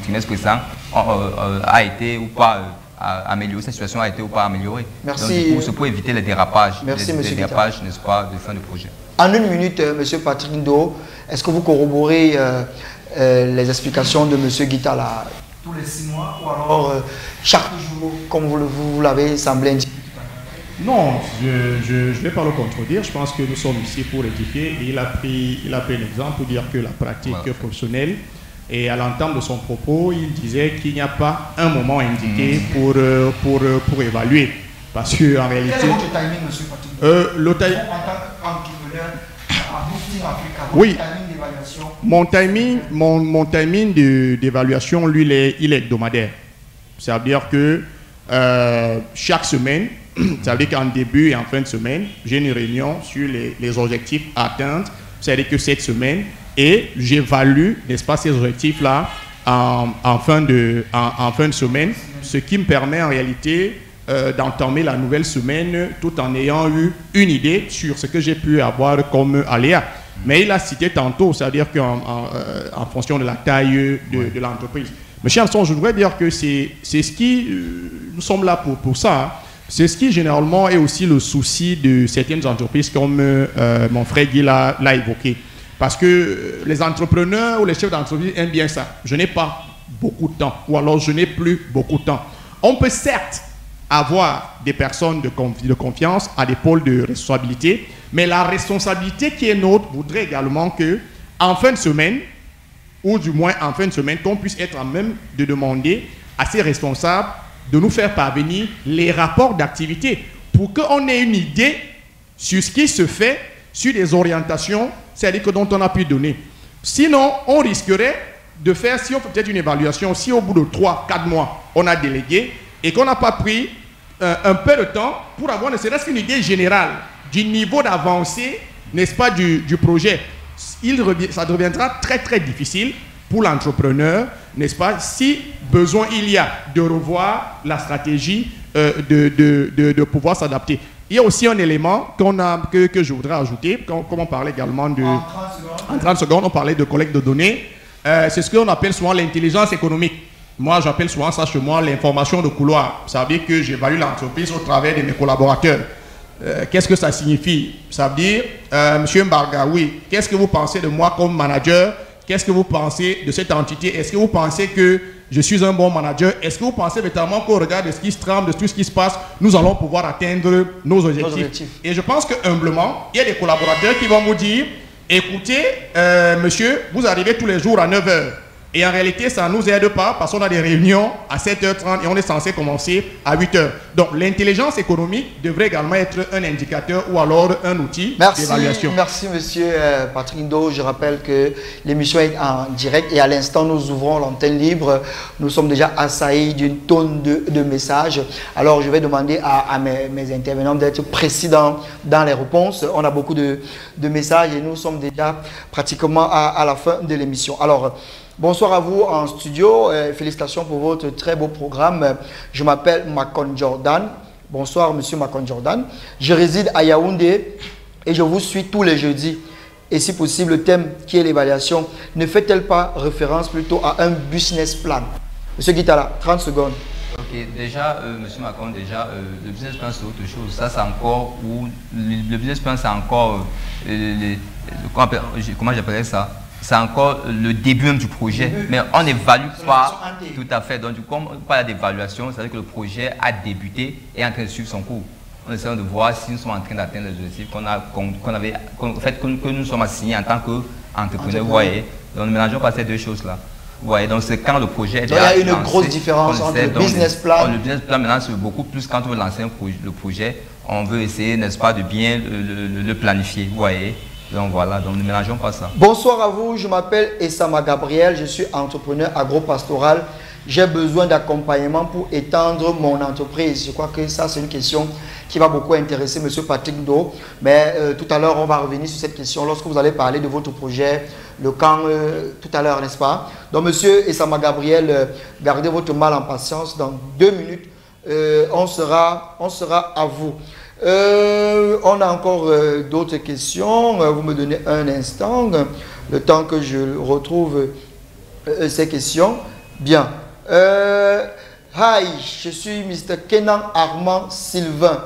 trimestre précédent, a été ou pas amélioré, cette situation a été ou pas améliorée. Merci. Donc, du coup, c'est pour éviter les dérapages. Merci, les dérapages, n'est-ce pas, de fin de projet. En une minute, M. Patrick Ndo, est-ce que vous corroborez les explications de M. Guitala tous les 6 mois ou alors chaque jour, comme vous l'avez semblé indiquer? Non, je ne vais pas le contredire. Je pense que nous sommes ici pour édifier. Il a pris l'exemple pour dire que la pratique professionnelle, et à l'entame de son propos, il disait qu'il n'y a pas un moment indiqué pour évaluer. Parce qu'en réalité... Quel est votre timing, M. Patrick? Le timing... En tant qu'entrepreneur à Boosting Africa, oui. Votre timing d'évaluation? Mon timing d'évaluation, lui, il est hebdomadaire. Ça veut dire que chaque semaine, ça veut dire qu'en début et en fin de semaine, j'ai une réunion sur les objectifs à atteindre. Ça veut dire que cette semaine, et j'évalue, n'est-ce pas, ces objectifs-là en fin de semaine, ce qui me permet en réalité d'entamer la nouvelle semaine tout en ayant eu une idée sur ce que j'ai pu avoir comme aléa. Mais il a cité tantôt, c'est-à-dire qu'en fonction de la taille de l'entreprise. Mais cher Anderson, je voudrais dire que c'est ce qui, nous sommes là pour ça, hein. C'est ce qui généralement est aussi le souci de certaines entreprises comme mon frère Guy l'a évoqué. Parce que les entrepreneurs ou les chefs d'entreprise aiment bien ça. Je n'ai pas beaucoup de temps ou alors je n'ai plus beaucoup de temps. On peut certes avoir des personnes de confiance à des pôles de responsabilité, mais la responsabilité qui est nôtre voudrait également que en fin de semaine, ou du moins en fin de semaine, qu'on puisse être en même de demander à ces responsables de nous faire parvenir les rapports d'activité pour qu'on ait une idée sur ce qui se fait, sur les orientations, c'est-à-dire que dont on a pu donner. Sinon, on risquerait de faire, si on fait peut-être une évaluation, si au bout de 3-4 mois, on a délégué et qu'on n'a pas pris un peu de temps pour avoir ne serait-ce qu'une idée générale du niveau d'avancée, n'est-ce pas, du projet. Ça deviendra très très difficile pour l'entrepreneur, n'est-ce pas, si besoin il y a de revoir la stratégie, de pouvoir s'adapter. Il y a aussi un élément que je voudrais ajouter, comme on parlait également de... En 30 secondes, on parlait de collecte de données. C'est ce qu'on appelle souvent l'intelligence économique. Moi, j'appelle souvent ça chez moi l'information de couloir. Ça veut dire que j'évalue l'entreprise au travers de mes collaborateurs. Qu'est-ce que ça signifie? Ça veut dire, Monsieur Mbarga, oui, qu'est-ce que vous pensez de moi comme manager? Qu'est-ce que vous pensez de cette entité? Est-ce que vous pensez que je suis un bon manager? Est-ce que vous pensez véritablement qu'au regard de ce qui se trame, de tout ce qui se passe, nous allons pouvoir atteindre nos objectifs? Et je pense que humblement, il y a des collaborateurs qui vont vous dire, écoutez, monsieur, vous arrivez tous les jours à 9 h. Et en réalité, ça ne nous aide pas parce qu'on a des réunions à 7h30 et on est censé commencer à 8h. Donc, l'intelligence économique devrait également être un indicateur ou alors un outil d'évaluation. Merci, monsieur Patrick Ndo. Je rappelle que l'émission est en direct et à l'instant, nous ouvrons l'antenne libre. Nous sommes déjà assaillis d'une tonne de messages. Alors, je vais demander à mes intervenants d'être précis dans les réponses. On a beaucoup de messages et nous sommes déjà pratiquement à la fin de l'émission. Alors, bonsoir à vous en studio. Félicitations pour votre très beau programme. Je m'appelle Macon Jordan. Bonsoir, monsieur Macon Jordan. Je réside à Yaoundé et je vous suis tous les jeudis. et si possible le thème qui est l'évaluation, ne fait-elle pas référence plutôt à un business plan? Monsieur Guitala, 30 secondes. Ok, déjà, Monsieur Macron, déjà, le business plan c'est autre chose. Ça, c'est encore où le business plan, c'est encore, comment j'appellerais ça? C'est encore le début même du projet, mais on n'évalue pas tout à fait. Donc, comme on parle d'évaluation, c'est-à-dire que le projet a débuté et est en train de suivre son cours. On essaie de voir si nous sommes en train d'atteindre les objectifs que nous sommes assignés en tant qu'entrepreneurs. Vous voyez, donc ne mélangeons pas ces deux choses-là. Ouais, donc c'est quand le projet est déjà lancé. Il y a une grosse différence entre le business plan. Le business plan, maintenant, c'est beaucoup plus quand on veut lancer le projet. On veut essayer, n'est-ce pas, de bien le planifier. Vous voyez. Donc voilà, donc ne mélangeons pas ça. Bonsoir à vous, je m'appelle Essama Gabriel, je suis entrepreneur agropastoral. J'ai besoin d'accompagnement pour étendre mon entreprise. Je crois que ça, c'est une question qui va beaucoup intéresser M. Patrick Do. Mais tout à l'heure, on va revenir sur cette question lorsque vous allez parler de votre projet, le camp, tout à l'heure, n'est-ce pas? Donc, M. Essama Gabriel, gardez votre mal en patience. Dans 2 minutes, on sera à vous. On a encore d'autres questions. Vous me donnez un instant, le temps que je retrouve ces questions. Bien. Hi, je suis Mr. Kenan Armand Sylvain.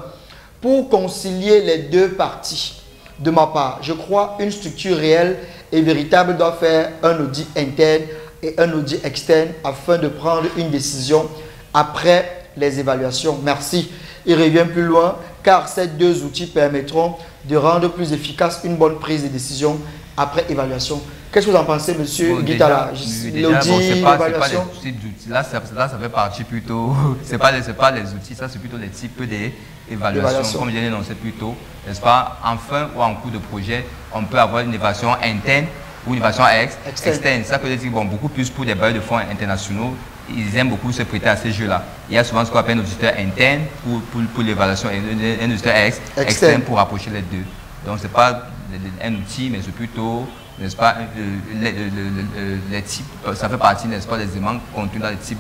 Pour concilier les deux parties, de ma part, je crois une structure réelle et véritable doit faire un audit interne et un audit externe afin de prendre une décision après les évaluations. Merci. Il revient plus loin car ces 2 outils permettront de rendre plus efficace une bonne prise de décision après évaluation. Qu'est-ce que vous en pensez, monsieur Guitala? L'audit, l'évaluation? Là, ça fait partie plutôt. C'est pas les outils, ça c'est plutôt les types d'évaluation. Comme je l'ai énoncé plus tôt, n'est-ce pas? En fin ou en cours de projet, on peut avoir une évaluation interne ou une évaluation externe. Ça peut dire, bon, beaucoup plus pour des bailleurs de fonds internationaux. Ils aiment beaucoup se prêter à ces jeux-là. Il y a souvent ce qu'on appelle un auditeur interne pour l'évaluation et un auditeur externe pour rapprocher les deux. Donc, ce n'est pas un outil, mais c'est plutôt, n'est-ce pas, les types, ça fait partie, n'est-ce pas, des éléments contenus dans les types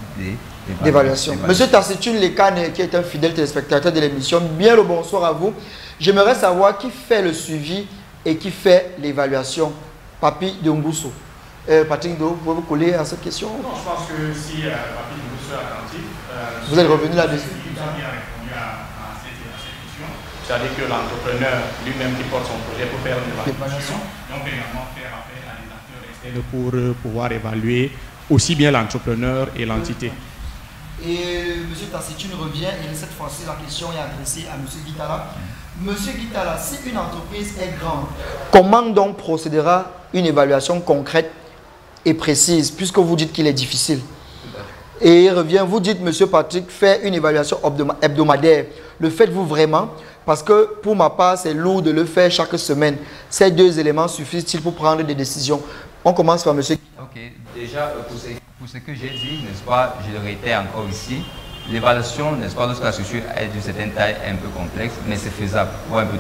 d'évaluation. Monsieur Tassitune Lekane, qui est un fidèle téléspectateur de l'émission, bien le bonsoir à vous. J'aimerais savoir qui fait le suivi et qui fait l'évaluation. Papi Dongousso. Patrick Do, vous pouvez vous coller à cette question? Non, je pense que si Papi Dongousso est attentif, vous êtes revenu là-dessus. Il a bien répondu à cette question. C'est-à-dire que l'entrepreneur lui-même qui porte son projet pour faire une évaluation, donc également faire appel à des acteurs externes pour pouvoir évaluer aussi bien l'entrepreneur et l'entité. Et M. Tassitune revient et cette fois-ci la question est adressée à M. Guitala. Monsieur Guitala, si une entreprise est grande, comment donc procédera une évaluation concrète et précise, puisque vous dites qu'il est difficile? Et il revient, vous dites, monsieur Patrick, fait une évaluation hebdomadaire. Le faites-vous vraiment? Parce que pour ma part, c'est lourd de le faire chaque semaine. Ces 2 éléments suffisent-ils pour prendre des décisions? On commence par monsieur. Ok, déjà, pour ce que j'ai dit, n'est-ce pas, je le réitère encore ici, l'évaluation, n'est-ce pas, lorsque la structure est d'une certaine taille, un peu complexe, mais c'est faisable. Ouais, un peu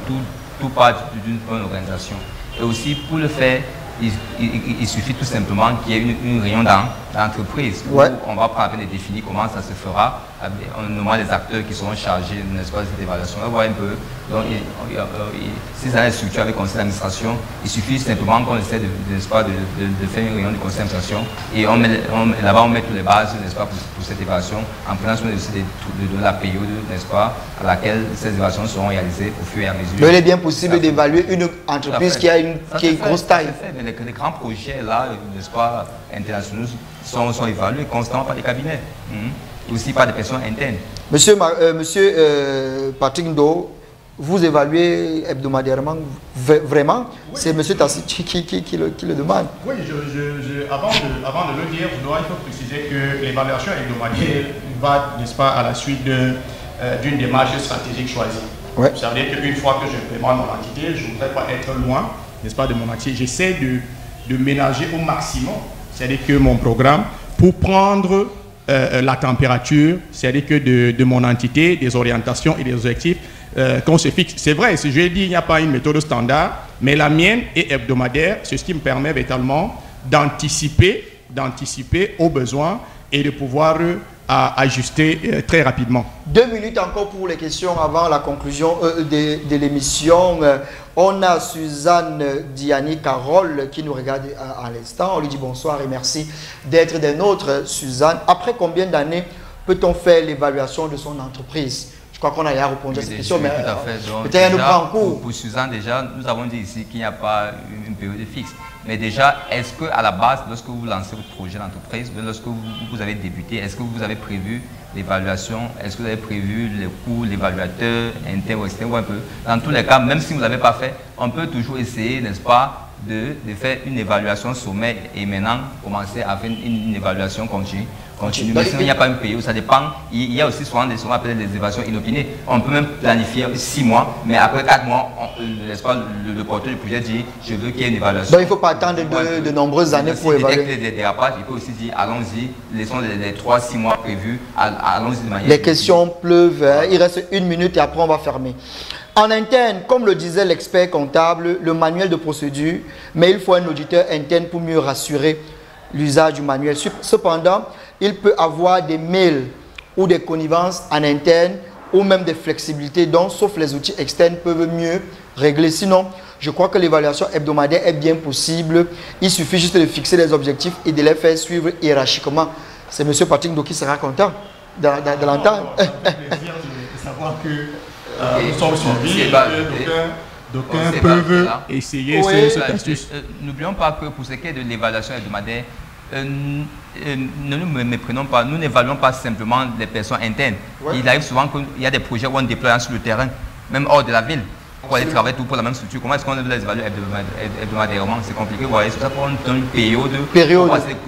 tout part d'une bonne organisation. Et aussi, pour le faire, il suffit tout simplement qu'il y ait une réunion dans l'entreprise où on va prendre et définir comment ça se fera en nommant les acteurs qui seront chargés, n'est-ce pas, de cette évaluation. On va voir un peu. Donc, si ça est structuré avec le conseil d'administration, il suffit simplement qu'on essaie de faire une réunion du conseil d'administration et là-bas on met toutes les bases, n'est-ce pas, pour cette évaluation, en prenant soin de la période, n'est-ce pas, à laquelle ces évaluations seront réalisées au fur et à mesure. Mais il est bien possible d'évaluer une entreprise qui a une grosse taille. Mais les grands projets là, n'est-ce pas, internationaux sont évalués constamment par les cabinets, aussi par des personnes internes. Monsieur Patrick Do, vous évaluez hebdomadairement vraiment? C'est monsieur Tassi qui le demande. Oui, avant de le dire, il faut préciser que l'évaluation hebdomadaire va, n'est-ce pas, à la suite d'une démarche stratégique choisie. Ouais. Ça veut dire qu'une fois que j'implémente mon entité, je ne voudrais pas être loin, n'est-ce pas, de mon entité. J'essaie de ménager au maximum, c'est-à-dire que mon programme, pour prendre la température, c'est-à-dire que de mon entité, des orientations et des objectifs qu'on se fixe. C'est vrai, je l'ai dit, il n'y a pas une méthode standard, mais la mienne est hebdomadaire. C'est ce qui me permet véritablement d'anticiper aux besoins et de pouvoir à ajuster très rapidement. 2 minutes encore pour les questions avant la conclusion de l'émission. On a Suzanne Diani Carole qui nous regarde à l'instant. On lui dit bonsoir et merci d'être des nôtres, Suzanne. Après combien d'années peut-on faire l'évaluation de son entreprise? Je crois qu'on a déjà répondu à cette question, mais peut-être elle nous prend en cours. Pour Suzanne, déjà, nous avons dit ici qu'il n'y a pas une période fixe. Mais déjà, est-ce qu'à la base, lorsque vous lancez votre projet d'entreprise, lorsque vous avez débuté, est-ce que vous avez prévu l'évaluation? Est-ce que vous avez prévu les coûts, l'évaluateur interne ou externe ou un peu? Dans tous les cas, même si vous ne l'avez pas fait, on peut toujours essayer, n'est-ce pas, de faire une évaluation sommaire et maintenant commencer à faire une évaluation continue. Mais sinon, il n'y a pas un pays où ça dépend. Il y a aussi souvent ce qu'on appelle des évaluations inopinées. On peut même planifier 6 mois, mais après 4 mois, le porteur du projet dit je veux qu'il y ait une évaluation. Donc il ne faut pas attendre de nombreuses années pour évaluer. Des dérapages, il faut aussi dire allons-y, laissons les 3-6 mois prévus, allons-y de manière. Les questions pleuvent, il reste 1 minute et après on va fermer. En interne, comme le disait l'expert comptable, le manuel de procédure, mais il faut un auditeur interne pour mieux rassurer l'usage du manuel. Cependant, il peut avoir des mails ou des connivences en interne ou même des flexibilités dont, sauf les outils externes, peuvent mieux régler. Sinon, je crois que l'évaluation hebdomadaire est bien possible. Il suffit juste de fixer les objectifs et de les faire suivre hiérarchiquement. C'est M. Patrick Ndo qui sera content de l'entendre. C'est un plaisir de savoir que nous sommes suivis. D'aucuns peuvent essayer cette astuce. N'oublions pas que pour ce qui est de l'évaluation hebdomadaire, ne nous méprenons pas, nous n'évaluons pas simplement les personnes internes. Ouais. Il arrive souvent qu'il y a des projets où on déploie sur le terrain, même hors de la ville, pour aller travailler tout pour la même structure. Comment est-ce qu'on les évalue hebdomadairement? C'est compliqué, vous voyez, c'est ça pour une période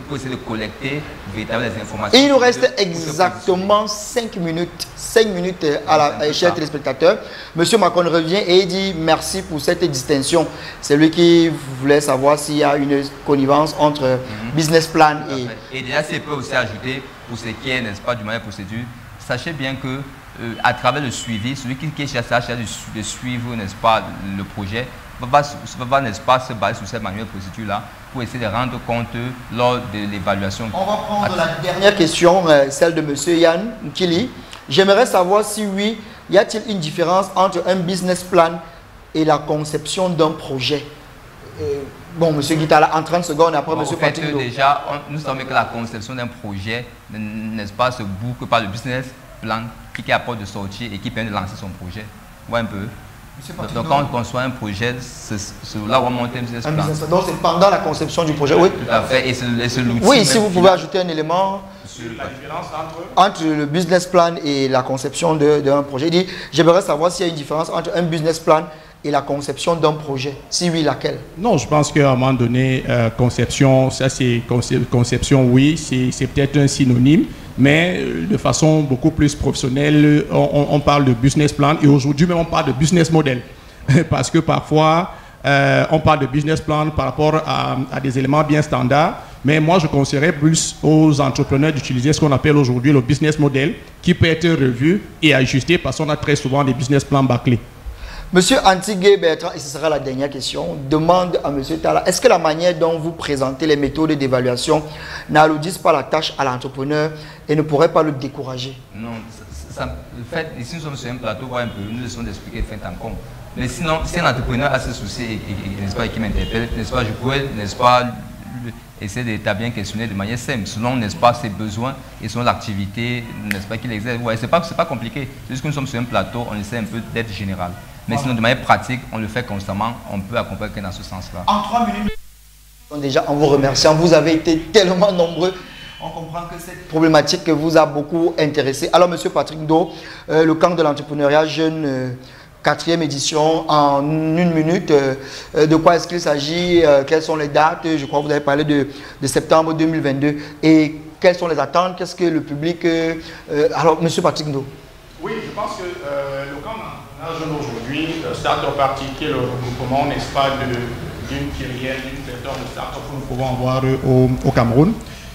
pour essayer de collecter véritablement les informations. Il nous reste exactement 5 minutes. 5 minutes à l'échelle téléspectateur. Monsieur Macron revient et il dit merci pour cette distinction. C'est lui qui voulait savoir s'il y a une connivence entre business plan et déjà, s'il peut aussi ajouter, pour ce qui est, n'est-ce pas, du moyen procédure, sachez bien que à travers le suivi, celui qui cherche de suivre, n'est-ce pas, le projet, va n'est-ce pas, se baser sur cette manuel procédure-là pour essayer de rendre compte lors de l'évaluation. On va prendre la dernière question, celle de monsieur Yann Nkili. J'aimerais savoir si oui, y a-t-il une différence entre un business plan et la conception d'un projet? Bon, monsieur Guitala, en 30 secondes, après monsieur Patrick. Déjà, nous savons que la conception d'un projet, n'est-ce pas, se boucle par le business plan qui apporte de sortie et qui permet de lancer son projet. Voilà un peu. Donc quand on conçoit un projet, c'est là où on monte un business plan. Donc c'est pendant la conception du projet, oui. Tout à fait, et c'est l'outil. Oui, si vous pouvez ajouter un élément la différence entre le business plan et la conception d'un projet. Il dit, j'aimerais savoir s'il y a une différence entre un business plan et la conception d'un projet. Si oui, laquelle? Non, je pense qu'à un moment donné, conception, ça c'est conception, oui, c'est peut-être un synonyme. Mais de façon beaucoup plus professionnelle, on parle de business plan et aujourd'hui même on parle de business model. Parce que parfois, on parle de business plan par rapport à des éléments bien standards. Mais moi, je conseillerais plus aux entrepreneurs d'utiliser ce qu'on appelle aujourd'hui le business model qui peut être revu et ajusté parce qu'on a très souvent des business plans bâclés. Monsieur Antigué Bertrand, et ce sera la dernière question, demande à monsieur Tala, est-ce que la manière dont vous présentez les méthodes d'évaluation n'alourdissent pas la tâche à l'entrepreneur et ne pourrait pas le décourager? Non, le fait, ici nous sommes sur un plateau, un peu, nous essayons d'expliquer fait en compte. Mais sinon, si un entrepreneur a ce souci n'est-ce pas, et qui m'interpelle, n'est-ce pas, je pourrais, n'est-ce pas, essayer d'établir un questionnaire de manière simple, selon, n'est-ce pas, ses besoins et selon l'activité, n'est-ce pas, qu'il exerce. Ouais, c'est pas compliqué, c'est juste que nous sommes sur un plateau, on essaie un peu d'être général. Mais sinon, de manière pratique, on le fait constamment, on peut accompagner dans ce sens-là. En 3 minutes, déjà en vous remerciant, vous avez été tellement nombreux. On comprend que cette problématique vous a beaucoup intéressé. Alors, monsieur Patrick Ndo, le camp de l'entrepreneuriat jeune, 4e édition, en 1 minute, de quoi est-ce qu'il s'agit? Quelles sont les dates? Je crois que vous avez parlé de septembre 2022. Et quelles sont les attentes? Qu'est-ce que le public... alors, monsieur Patrick Ndo. Oui, je pense que le camp jeune aujourd'hui, Start-up Party, qui est le regroupement, n'est-ce pas, d'une kyrielle, d'une pléthore de start-up que nous pouvons avoir au Cameroun.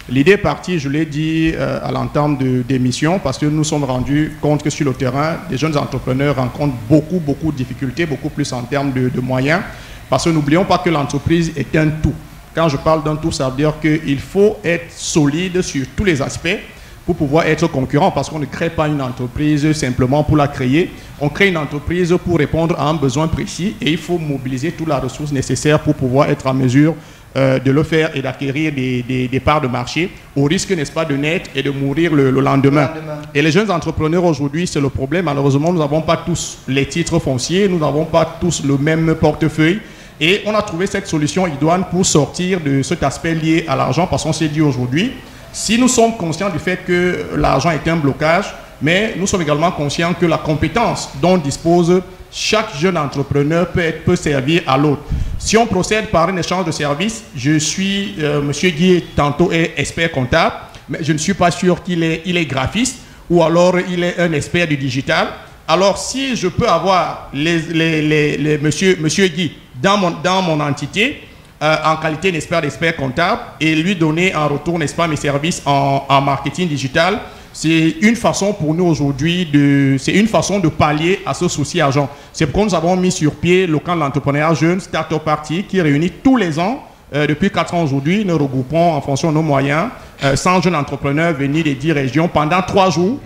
L'idée est partie, je l'ai dit à l'entame des missions, parce que nous sommes rendus compte que sur le terrain, les jeunes entrepreneurs rencontrent beaucoup de difficultés, beaucoup plus en termes de moyens, parce que n'oublions pas que l'entreprise est un tout. Quand je parle d'un tout, ça veut dire qu'il faut être solide sur tous les aspects, pour pouvoir être concurrent, parce qu'on ne crée pas une entreprise simplement pour la créer. On crée une entreprise pour répondre à un besoin précis et il faut mobiliser toutes les ressources nécessaires pour pouvoir être en mesure de le faire et d'acquérir des parts de marché au risque, n'est-ce pas, de naître et de mourir le lendemain. Et les jeunes entrepreneurs aujourd'hui, c'est le problème. Malheureusement, nous n'avons pas tous les titres fonciers, nous n'avons pas tous le même portefeuille. Et on a trouvé cette solution idoine pour sortir de cet aspect lié à l'argent, parce qu'on s'est dit aujourd'hui, si nous sommes conscients du fait que l'argent est un blocage, mais nous sommes également conscients que la compétence dont dispose chaque jeune entrepreneur peut servir à l'autre. Si on procède par un échange de services, je suis, Monsieur Guy tantôt est expert comptable, mais je ne suis pas sûr qu'il est graphiste ou alors il est un expert du digital. Alors si je peux avoir Monsieur Guy dans mon entité, en qualité d'expert comptable et lui donner en retour, n'est-ce pas, mes services en marketing digital, c'est une façon pour nous aujourd'hui de pallier à ce souci argent. C'est pourquoi nous avons mis sur pied le camp de l'entrepreneuriat jeune Startup Party qui réunit tous les ans, depuis 4 ans aujourd'hui, nous regroupons en fonction de nos moyens 100 jeunes entrepreneurs venus des 10 régions pendant 3 jours,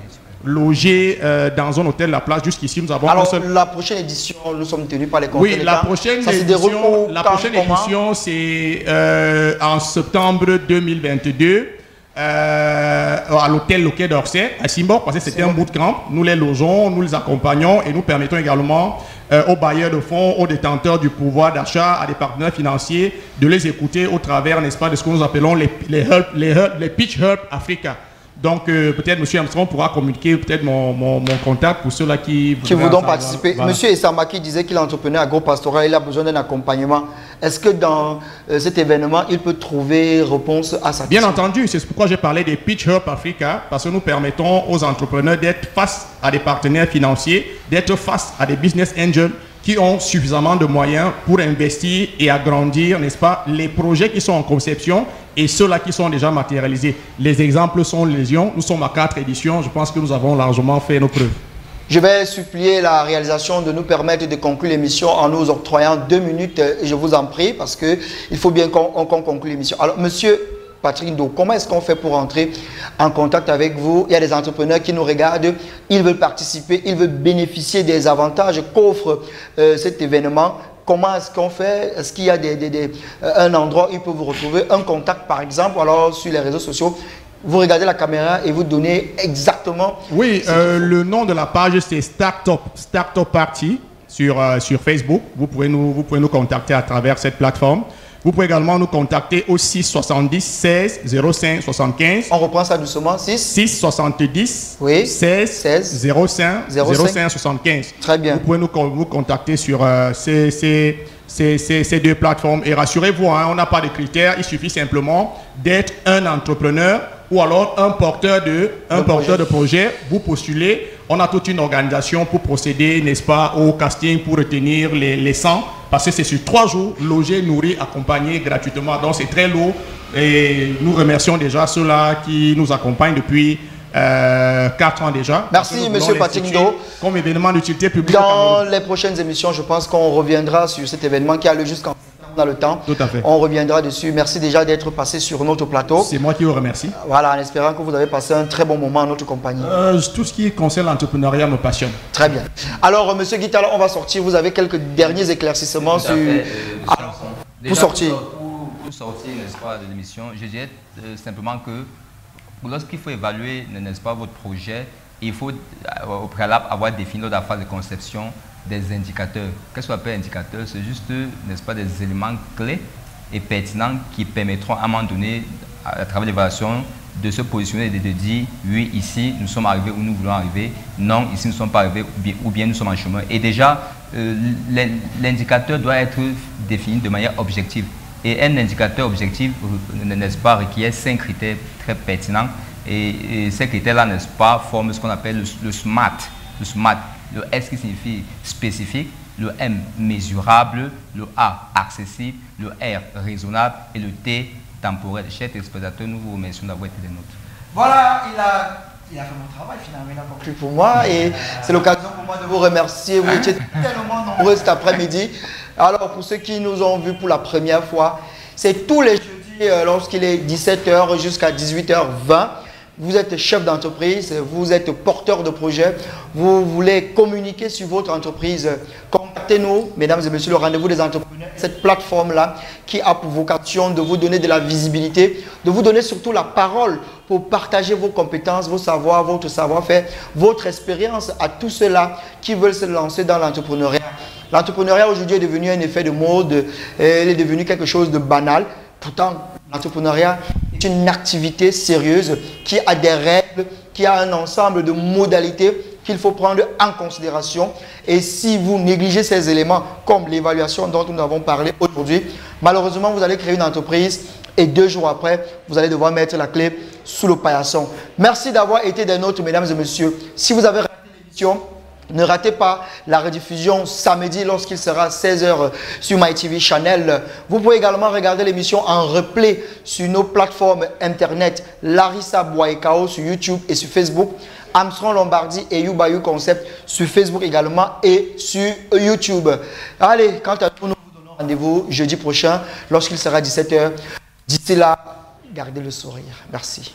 logés dans un hôtel La Place. Jusqu'ici, nous avons... Alors, la prochaine édition, nous sommes tenus par les conseils. Oui, la prochaine édition, c'est en septembre 2022. À l'hôtel Quai d'Orsay à Simbor, parce que c'était un bootcamp. Nous les logeons, nous les accompagnons et nous permettons également aux bailleurs de fonds, aux détenteurs du pouvoir d'achat, à des partenaires financiers de les écouter au travers, n'est-ce pas, de ce que nous appelons les Pitch Hub Africa. Donc peut-être M. Armstrong pourra communiquer peut-être mon contact pour ceux-là qui voudront participer. Voilà. M. Essamaki disait qu'il est entrepreneur agropastoral, il a besoin d'un accompagnement. Est-ce que dans cet événement, il peut trouver réponse à sa question? Bien entendu, c'est pourquoi j'ai parlé des Pitch Hub Africa, parce que nous permettons aux entrepreneurs d'être face à des partenaires financiers, d'être face à des business angels qui ont suffisamment de moyens pour investir et agrandir, n'est-ce pas, les projets qui sont en conception et ceux-là qui sont déjà matérialisés. Les exemples sont légion. Nous sommes à 4 éditions. Je pense que nous avons largement fait nos preuves. Je vais supplier la réalisation de nous permettre de conclure l'émission en nous octroyant 2 minutes. Je vous en prie, parce qu'il faut bien qu'on conclue l'émission. Alors, monsieur Patrick Ndo, comment est-ce qu'on fait pour entrer en contact avec vous? Il y a des entrepreneurs qui nous regardent, ils veulent participer, ils veulent bénéficier des avantages qu'offre cet événement. Comment est-ce qu'on fait? Est-ce qu'il y a un endroit où ils peuvent vous retrouver, un contact par exemple, alors sur les réseaux sociaux? Vous regardez la caméra et vous donnez exactement... Oui, le nom de la page c'est Startup Party sur Facebook. Vous pouvez nous contacter à travers cette plateforme. Vous pouvez également nous contacter au 6 70 16 05 75. On reprend ça doucement. 6 70 oui. 16 05 75. Très bien. Vous pouvez nous contacter sur ces 2 plateformes. Et rassurez-vous, hein, on n'a pas de critères. Il suffit simplement d'être un entrepreneur ou alors un porteur de projet. Vous postulez. On a toute une organisation pour procéder, n'est-ce pas, au casting pour retenir les 100. Parce que c'est sur 3 jours, logé, nourri, accompagné gratuitement. Donc c'est très lourd. Et nous remercions déjà ceux-là qui nous accompagnent depuis 4 ans déjà. Merci M. Patrick Ndo. Comme événement d'utilité publique. Dans les prochaines émissions, je pense qu'on reviendra sur cet événement qui a lieu jusqu'en dans le temps. Tout à fait. On reviendra dessus. Merci déjà d'être passé sur notre plateau. C'est moi qui vous remercie. Voilà, en espérant que vous avez passé un très bon moment en notre compagnie. Tout ce qui concerne l'entrepreneuriat me passionne. Très bien. Alors, Monsieur Guitala, on va sortir. Vous avez quelques derniers éclaircissements sur... Pour sortir, n'est-ce pas, de l'émission, je dirais simplement que lorsqu'il faut évaluer, n'est-ce pas, votre projet, il faut au préalable avoir défini la phase de conception des indicateurs. Qu'est-ce qu'on appelle indicateurs? C'est juste, n'est-ce pas, des éléments clés et pertinents qui permettront à un moment donné, à travers l'évaluation, de se positionner et de dire oui, ici nous sommes arrivés où nous voulons arriver, non, ici nous ne sommes pas arrivés ou bien nous sommes en chemin. Et déjà, l'indicateur doit être défini de manière objective. Et un indicateur objectif, n'est-ce pas, requiert 5 critères très pertinents. Et ces critères-là, n'est-ce pas, forment ce qu'on appelle le SMART. Le SMART. Le S qui signifie spécifique, le M mesurable, le A accessible, le R raisonnable et le T temporel. Chers téléspectateurs, nous vous remercions d'avoir été des nôtres. Voilà, il a fait mon travail finalement, il a conclu pour moi et c'est l'occasion pour moi de vous remercier. Vous étiez tellement nombreux cet après-midi. Alors pour ceux qui nous ont vus pour la première fois, c'est tous les jeudis lorsqu'il est 17h jusqu'à 18h20. vous êtes chef d'entreprise, vous êtes porteur de projet, vous voulez communiquer sur votre entreprise, contactez-nous, mesdames et messieurs, le rendez-vous des entrepreneurs, cette plateforme-là qui a pour vocation de vous donner de la visibilité, de vous donner surtout la parole pour partager vos compétences, vos savoirs, votre savoir-faire, votre expérience à tous ceux-là qui veulent se lancer dans l'entrepreneuriat. L'entrepreneuriat aujourd'hui est devenu un effet de mode, il est devenu quelque chose de banal. Pourtant, l'entrepreneuriat est une activité sérieuse qui a des règles, qui a un ensemble de modalités qu'il faut prendre en considération. Et si vous négligez ces éléments, comme l'évaluation dont nous avons parlé aujourd'hui, malheureusement, vous allez créer une entreprise et 2 jours après, vous allez devoir mettre la clé sous le paillasson. Merci d'avoir été des nôtres, mesdames et messieurs. Si vous avez raté l'émission, ne ratez pas la rediffusion samedi lorsqu'il sera 16 h sur MyTV Channel. Vous pouvez également regarder l'émission en replay sur nos plateformes internet Larissa Boaekao sur YouTube et sur Facebook, Armstrong Lombardi et You Concept sur Facebook également et sur YouTube. Allez, quant à nous, nous vous donnons rendez-vous jeudi prochain lorsqu'il sera 17 h. D'ici là, gardez le sourire. Merci.